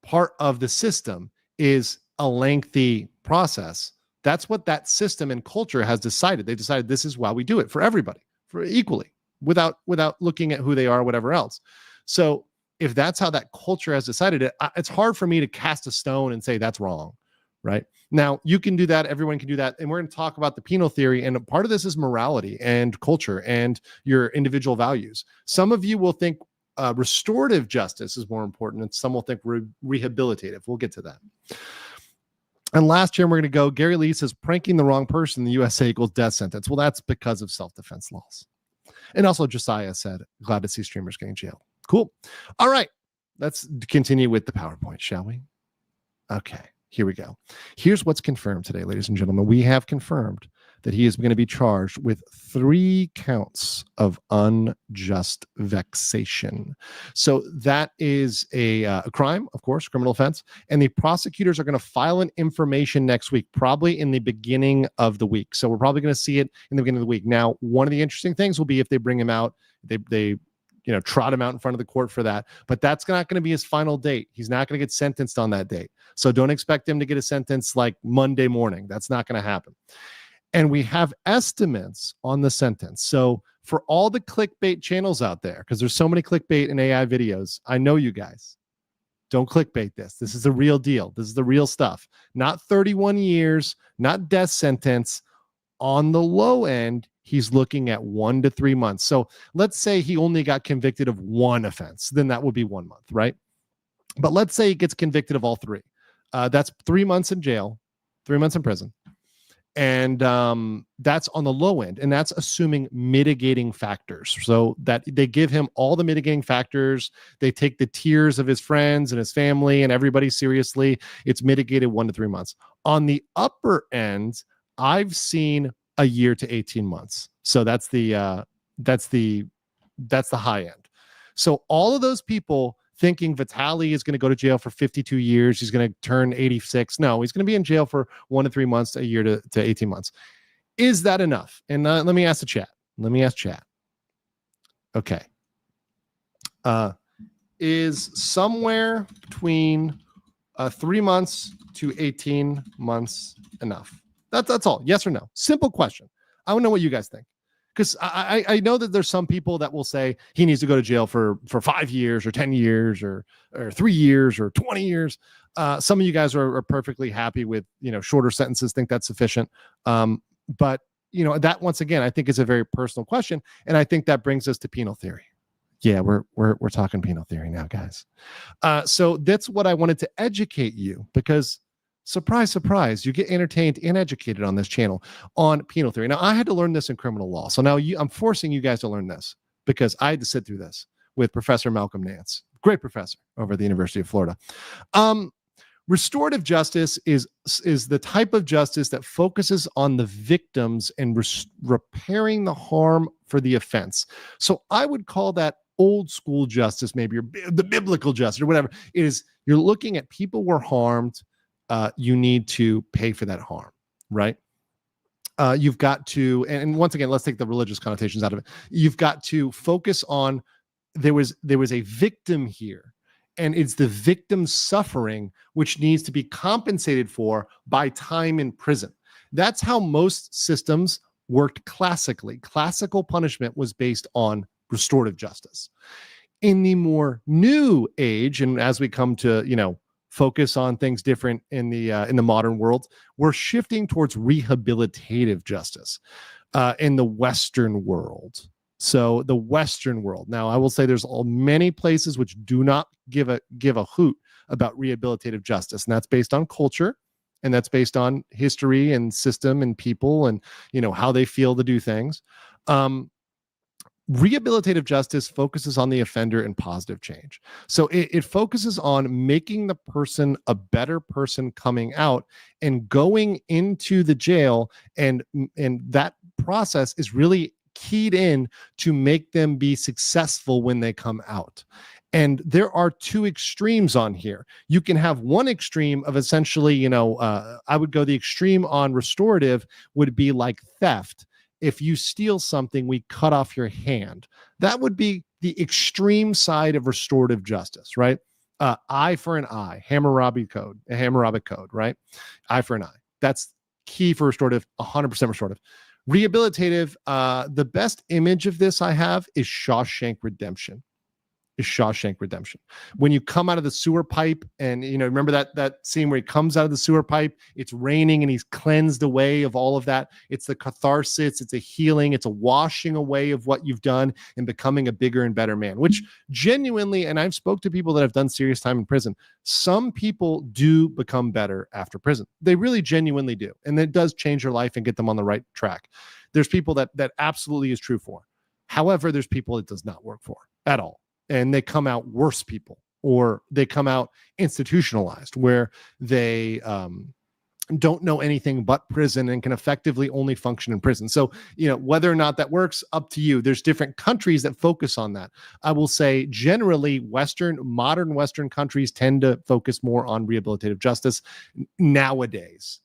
part of the system is a lengthy process, that's what that system and culture has decided. They decided this is why we do it for everybody, for equally, without looking at who they are or whatever else. So if that's how that culture has decided it, it's hard for me to cast a stone and say that's wrong, right? Now, you can do that. Everyone can do that. And we're going to talk about the penal theory. And part of this is morality and culture and your individual values. Some of you will think restorative justice is more important, and some will think rehabilitative. We'll get to that. And last year, we're going to go, Gary Lee says, pranking the wrong person in the USA equals death sentence. Well, that's because of self-defense laws. And also Josiah said, glad to see streamers getting jailed. Cool. All right. Let's continue with the PowerPoint, shall we? Okay. Here we go. Here's what's confirmed today, ladies and gentlemen. We have confirmed that he is going to be charged with 3 counts of unjust vexation. So that is a crime, of course, criminal offense. And the prosecutors are going to file an information next week, probably in the beginning of the week. So we're probably going to see it in the beginning of the week. Now, one of the interesting things will be if they bring him out, they trot him out in front of the court for that. But that's not going to be his final date. He's not going to get sentenced on that date. So don't expect him to get a sentence like Monday morning. That's not going to happen. And we have estimates on the sentence. So for all the clickbait channels out there, because there's so many clickbait and AI videos, I know you guys. Don't clickbait this. This is the real deal. This is the real stuff. Not 31 years, not death sentence. On the low end, he's looking at 1 to 3 months. So let's say he only got convicted of 1 offense. Then that would be 1 month, right? But let's say he gets convicted of all 3. That's 3 months in jail, 3 months in prison. And that's on the low end, and that's assuming mitigating factors. So that they give him all the mitigating factors. They take the tears of his friends and his family and everybody seriously. It's mitigated 1 to 3 months. On the upper end, I've seen a year to 18 months. So that's the high end. So all of those people thinking Vitaly is going to go to jail for 52 years, he's going to turn 86. No, he's going to be in jail for 1 to 3 months, a year to 18 months. Is that enough? And let me ask the chat. Okay. Is somewhere between 3 months to 18 months enough? That's all. Yes or no? Simple question. I want to know what you guys think. Because I know that there's some people that will say he needs to go to jail for 5 years or 10 years or 3 years or 20 years. Some of you guys are perfectly happy with, shorter sentences, think that's sufficient. But, that once again, I think is a very personal question. And I think that brings us to penal theory. Yeah, we're talking penal theory now, guys. So that's what I wanted to educate you, because surprise, surprise, you get entertained and educated on this channel on penal theory. Now, I had to learn this in criminal law. So now I'm forcing you guys to learn this because I had to sit through this with Professor Malcolm Nance, great professor over at the University of Florida. Restorative justice is the type of justice that focuses on the victims and repairing the harm for the offense. So I would call that old school justice, maybe, or the biblical justice or whatever. It is, you're looking at people were harmed. You need to pay for that harm, right? You've got to, and once again, let's take the religious connotations out of it. You've got to focus on there was a victim here, and it's the victim's suffering which needs to be compensated for by time in prison. That's how most systems worked classically. Classical punishment was based on restorative justice. In the more new age, and as we come to, focus on things different in the modern world, we're shifting towards rehabilitative justice in the Western world. So the Western world. Now, I will say there's many places which do not give a hoot about rehabilitative justice, and that's based on culture, and that's based on history and system and people and how they feel to do things. Rehabilitative justice focuses on the offender and positive change. So it focuses on making the person a better person coming out and going into the jail. And that process is really keyed in to make them be successful when they come out. And there are two extremes on here. You can have one extreme of essentially, I would go the extreme on restorative would be like theft. If you steal something, we cut off your hand. That would be the extreme side of restorative justice, right? Eye for an eye, Hammurabi code, right? Eye for an eye. That's key for restorative, 100% restorative. Rehabilitative, the best image of this I have is Shawshank Redemption. When you come out of the sewer pipe and, remember that scene where he comes out of the sewer pipe, it's raining and he's cleansed away of all of that. It's the catharsis, it's a healing, it's a washing away of what you've done and becoming a bigger and better man, which genuinely, and I've spoke to people that have done serious time in prison, some people do become better after prison. They really genuinely do. And it does change their life and get them on the right track. There's people that absolutely is true for. However, there's people it does not work for at all. And they come out worse people, or they come out institutionalized where they don't know anything but prison and can effectively only function in prison. So, whether or not that works, up to you. There's different countries that focus on that. I will say generally modern Western countries tend to focus more on rehabilitative justice nowadays.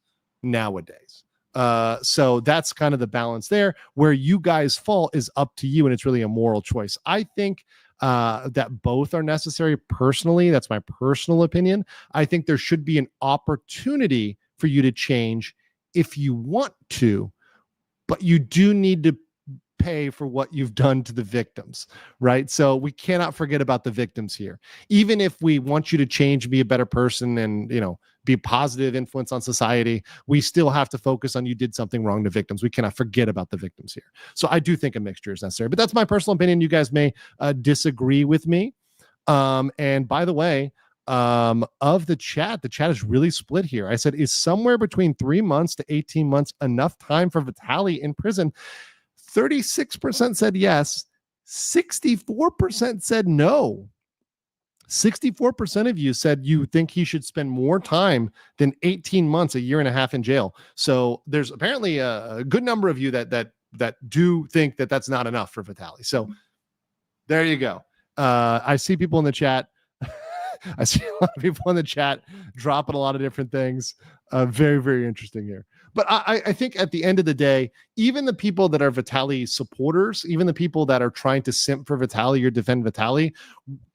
So that's kind of the balance there. Where you guys fall is up to you, and it's really a moral choice. I think that both are necessary. Personally, that's my personal opinion. I think there should be an opportunity for you to change if you want to, but you do need to pay for what you've done to the victims, right? So we cannot forget about the victims here. Even if we want you to change and be a better person and, be a positive influence on society, we still have to focus on you did something wrong to victims. We cannot forget about the victims here. So I do think a mixture is necessary, but that's my personal opinion. You guys may disagree with me. And by the way, of the chat. The chat is really split here. I said, is somewhere between 3 months to 18 months enough time for Vitaly in prison? 36% said yes. 64% said no. 64% of you said you think he should spend more time than 18 months, a year and a half in jail. So there's apparently a good number of you that do think that that's not enough for Vitaly. So there you go. I see people in the chat. I see a lot of people in the chat dropping a lot of different things. Very, very interesting here. But I think at the end of the day, even the people that are Vitaly supporters, even the people that are trying to simp for Vitaly or defend Vitaly,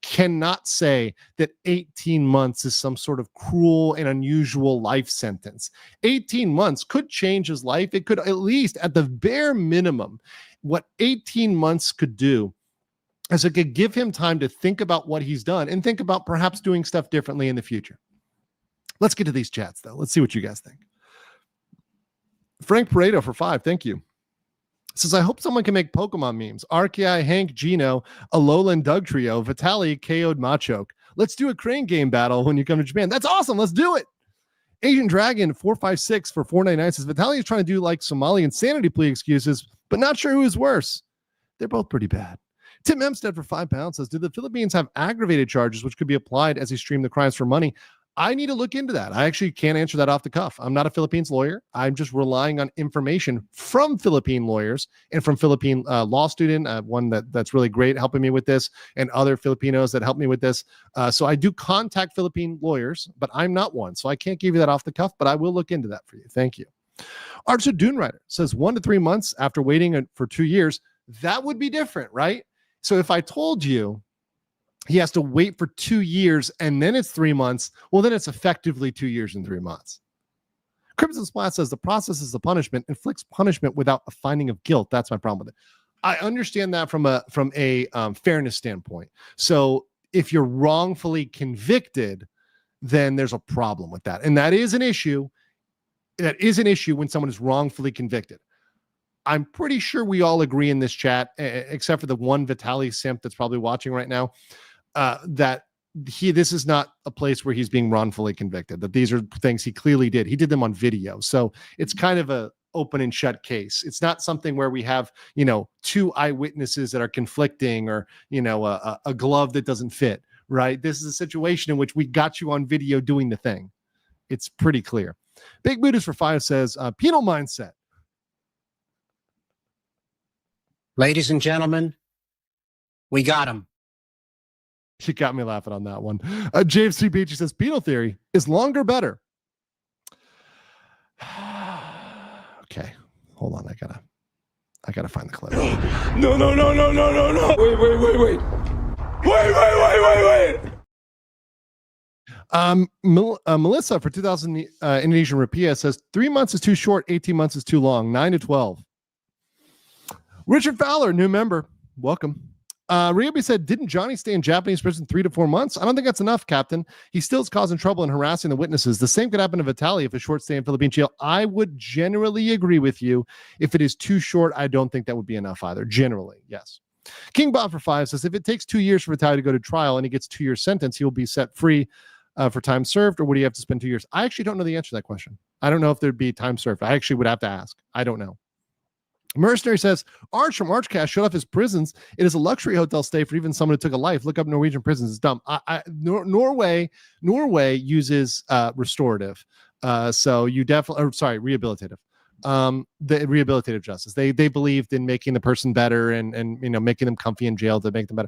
cannot say that 18 months is some sort of cruel and unusual life sentence. 18 months could change his life. It could, at least at the bare minimum, what 18 months could do is it could give him time to think about what he's done and think about perhaps doing stuff differently in the future. Let's get to these chats, though. Let's see what you guys think. Frank Pareto for 5, thank you. Says, I hope someone can make Pokemon memes. RKI, Hank, Gino, Alolan Doug Trio, Vitaly, KO'd Machoke. Let's do a crane game battle when you come to Japan. That's awesome. Let's do it. Asian Dragon 456 for 499 says, Vitaly is trying to do like Somali insanity plea excuses, but not sure who is worse. They're both pretty bad. Tim Emstead for £5 says, do the Philippines have aggravated charges which could be applied as he streamed the crimes for money? I need to look into that. I actually can't answer that off the cuff. I'm not a Philippines lawyer. I'm just relying on information from Philippine lawyers and from Philippine law student, one that's really great helping me with this, and other Filipinos that help me with this. So I do contact Philippine lawyers, but I'm not one. So I can't give you that off the cuff, but I will look into that for you. Thank you. Archer Doonrider says 1 to 3 months after waiting for 2 years. That would be different, right? So if I told you he has to wait for 2 years and then it's 3 months, well, then it's effectively 2 years and 3 months. Crimson Splat says the process is the punishment, inflicts punishment without a finding of guilt. That's my problem with it. I understand that from a fairness standpoint. So if you're wrongfully convicted, then there's a problem with that. And that is an issue. That is an issue when someone is wrongfully convicted. I'm pretty sure we all agree in this chat, except for the one Vitaly simp that's probably watching right now, that this is not a place where he's being wrongfully convicted, that these are things he clearly did. He did them on video. So it's kind of a open and shut case. It's not something where we have, 2 eyewitnesses that are conflicting or, a glove that doesn't fit, right? This is a situation in which we got you on video doing the thing. It's pretty clear. Big Buddhist for 5 says, penal mindset. Ladies and gentlemen, we got him. She got me laughing on that one. James C. Beachy says, penal theory is longer better. Okay, hold on. I gotta find the clip. No. Wait. Melissa for 2000 Indonesian Rupiah says 3 months is too short, 18 months is too long, 9 to 12. Richard Fowler, new member. Welcome. Ryobi said, didn't Johnny stay in Japanese prison 3 to 4 months? I don't think that's enough, Captain. He still is causing trouble and harassing the witnesses. The same could happen to Vitaly if a short stay in Philippine jail. I would generally agree with you. If it is too short, I don't think that would be enough either. Generally, yes. King Bob for 5 says, if it takes 2 years for Vitaly to go to trial and he gets 2 years sentence, he will be set free for time served, or would he have to spend 2 years? I actually don't know the answer to that question. I don't know if there'd be time served. I actually would have to ask. I don't know. Mercenary says, Arch from Archcast shut off his prisons. It is a luxury hotel stay for even someone who took a life. Look up Norwegian prisons. It's dumb. Norway uses restorative. So you definitely, rehabilitative. The rehabilitative justice. They believed in making the person better and making them comfy in jail to make them better.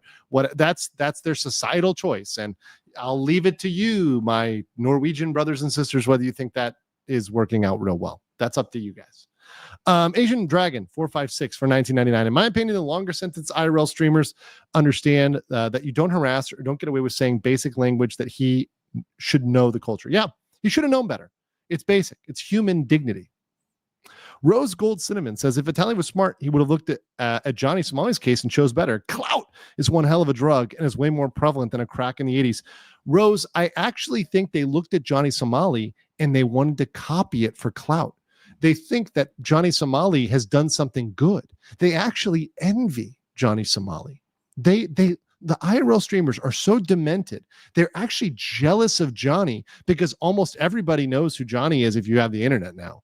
That's their societal choice. And I'll leave it to you, my Norwegian brothers and sisters, whether you think that is working out real well. That's up to you guys. Asian Dragon 456 for 1999. In my opinion, the longer sentence IRL streamers understand that you don't harass or don't get away with saying basic language, that he should know the culture. Yeah, he should have known better. It's basic. It's human dignity. Rose Gold Cinnamon says, if Vitaly was smart, he would have looked at Johnny Somali's case and chose better. Clout is one hell of a drug and is way more prevalent than a crack in the 80s. Rose, I actually think they looked at Johnny Somali and they wanted to copy it for clout. They think that Johnny Somali has done something good. They actually envy Johnny Somali. They The IRL streamers are so demented. They're actually jealous of Johnny because almost everybody knows who Johnny is if you have the internet now.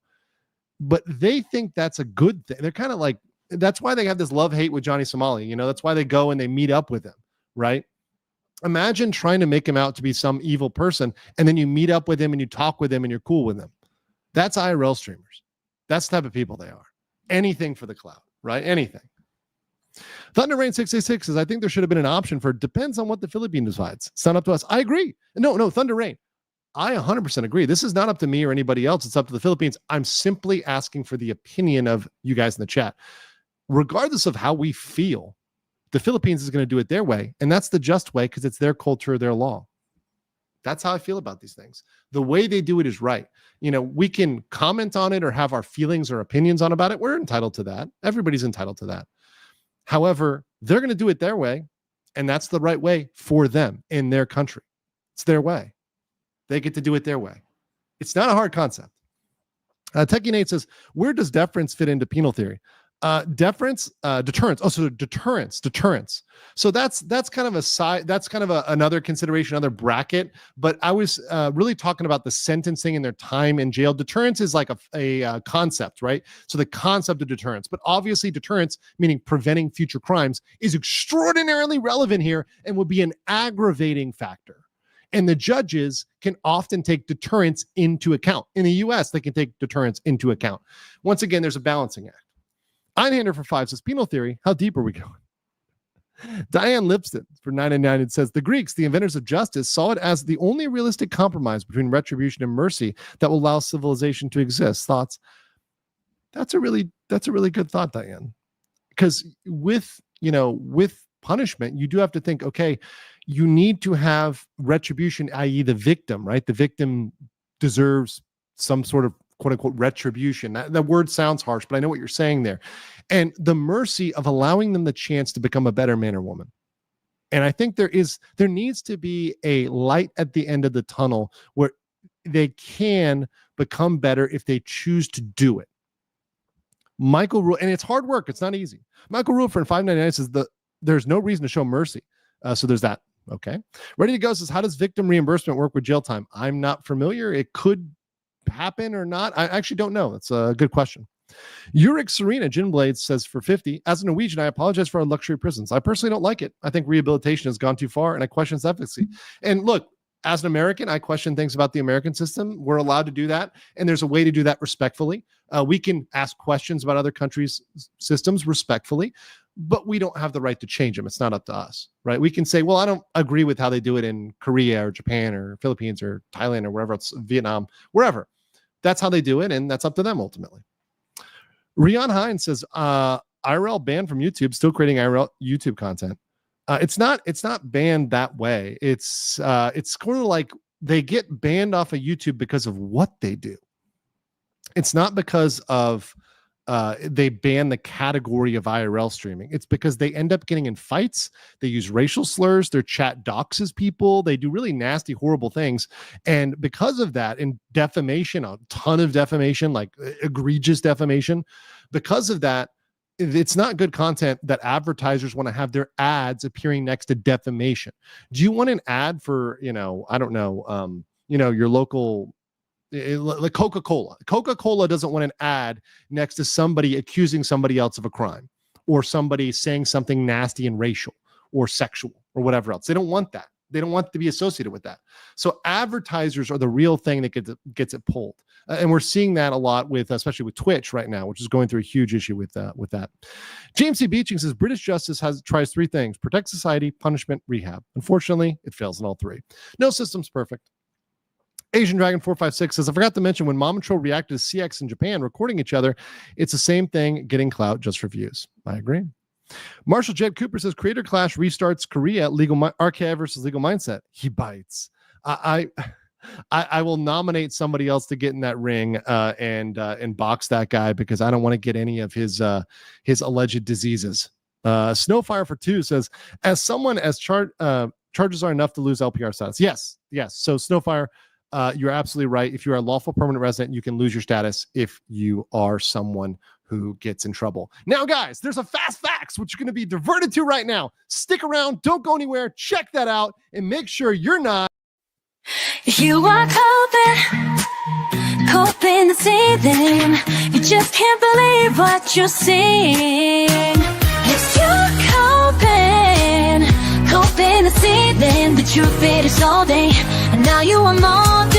But they think that's a good thing. They're kind of like, that's why they have this love-hate with Johnny Somali. You know, that's why they go and they meet up with him, right? Imagine trying to make him out to be some evil person, and then you meet up with him and you talk with him and you're cool with him. That's IRL streamers. That's the type of people they are. Anything for the cloud, right? Anything. Thunder Rain 666 says, I think there should have been an option for depends on what the Philippines decides. It's not up to us. I agree. No, Thunder Rain. I 100% agree. This is not up to me or anybody else. It's up to the Philippines. I'm simply asking for the opinion of you guys in the chat. Regardless of how we feel, the Philippines is going to do it their way. And that's the just way because it's their culture, their law. That's how I feel about these things. The way they do it is right. You know, we can comment on it or have our feelings or opinions on about it. We're entitled to that. Everybody's entitled to that. However, they're going to do it their way, and that's the right way for them in their country. It's their way. They get to do it their way. It's not a hard concept. Techie Nate says, where does deference fit into penal theory? Deference, deterrence. Oh, so deterrence. So that's kind of a side. That's kind of another consideration, another bracket. But I was really talking about the sentencing and their time in jail. Deterrence is like a concept, right? So the concept of deterrence, but obviously deterrence, meaning preventing future crimes, is extraordinarily relevant here and would be an aggravating factor. And the judges can often take deterrence into account. In the U.S., they can take deterrence into account. Once again, there's a balancing act. Einhander for 5 says, penal theory, how deep are we going? Diane Lipston for 999, it says, the Greeks, the inventors of justice, saw it as the only realistic compromise between retribution and mercy that will allow civilization to exist. Thoughts? That's a really good thought, Diane. Because with punishment, you do have to think, okay, you need to have retribution, i.e. the victim, right? The victim deserves some sort of quote unquote retribution. That word sounds harsh, but I know what you're saying there. And the mercy of allowing them the chance to become a better man or woman. And I think there needs to be a light at the end of the tunnel where they can become better if they choose to do it. Michael Rule, and it's hard work. It's not easy. Michael Rule for 599 says there's no reason to show mercy. So there's that. Okay. Ready to Go says, how does victim reimbursement work with jail time? I'm not familiar. It could happen or not. I actually don't know. That's a good question. Uric Serena Ginblade says for 50, as a Norwegian, I apologize for our luxury prisons. I personally don't like it. I think rehabilitation has gone too far and I question its efficacy. And look, as an American, I question things about the American system. We're allowed to do that. And there's a way to do that respectfully. We can ask questions about other countries' systems respectfully, but we don't have the right to change them. It's not up to us, right? We can say, well, I don't agree with how they do it in Korea or Japan or Philippines or Thailand or wherever else, Vietnam, wherever. That's how they do it, and that's up to them ultimately. Rian Hines says, IRL banned from YouTube, still creating IRL YouTube content. It's not banned that way. It's kind of like they get banned off of YouTube because of what they do. It's not because of they ban the category of IRL streaming. It's because they end up getting in fights. They use racial slurs. Their chat doxes people. They do really nasty, horrible things. And because of that, in defamation, a ton of defamation, like egregious defamation, because of that, it's not good content that advertisers want to have their ads appearing next to defamation. Do you want an ad for, I don't know, your local, like Coca-Cola? Coca-Cola doesn't want an ad next to somebody accusing somebody else of a crime or somebody saying something nasty and racial or sexual or whatever else. They don't want that. They don't want to be associated with that. So advertisers are the real thing that gets it pulled. And we're seeing that a lot especially with Twitch right now, which is going through a huge issue with that. James C. Beeching says British justice tries 3 things: protect society, punishment, rehab. Unfortunately, it fails in all 3. No system's perfect. Asian Dragon 456 says, I forgot to mention when Mom and Troll reacted to CX in Japan recording each other, it's the same thing, getting clout just for views. I agree. Marshall Jed Cooper says Creator Clash restarts Korea archive versus legal mindset. He bites. I will nominate somebody else to get in that ring and box that guy because I don't want to get any of his alleged diseases. Snowfire for 2 says, as someone as charges are enough to lose LPR status. Yes. So Snowfire, you're absolutely right. If you are a lawful permanent resident, you can lose your status if you are someone who gets in trouble. Now, guys, there's a fast facts which you're going to be diverted to right now. Stick around, don't go anywhere. Check that out and make sure you're not. You are coping the ceiling. You just can't believe what you're seeing. It's you coping the ceiling. The truth it is all day, and now you are more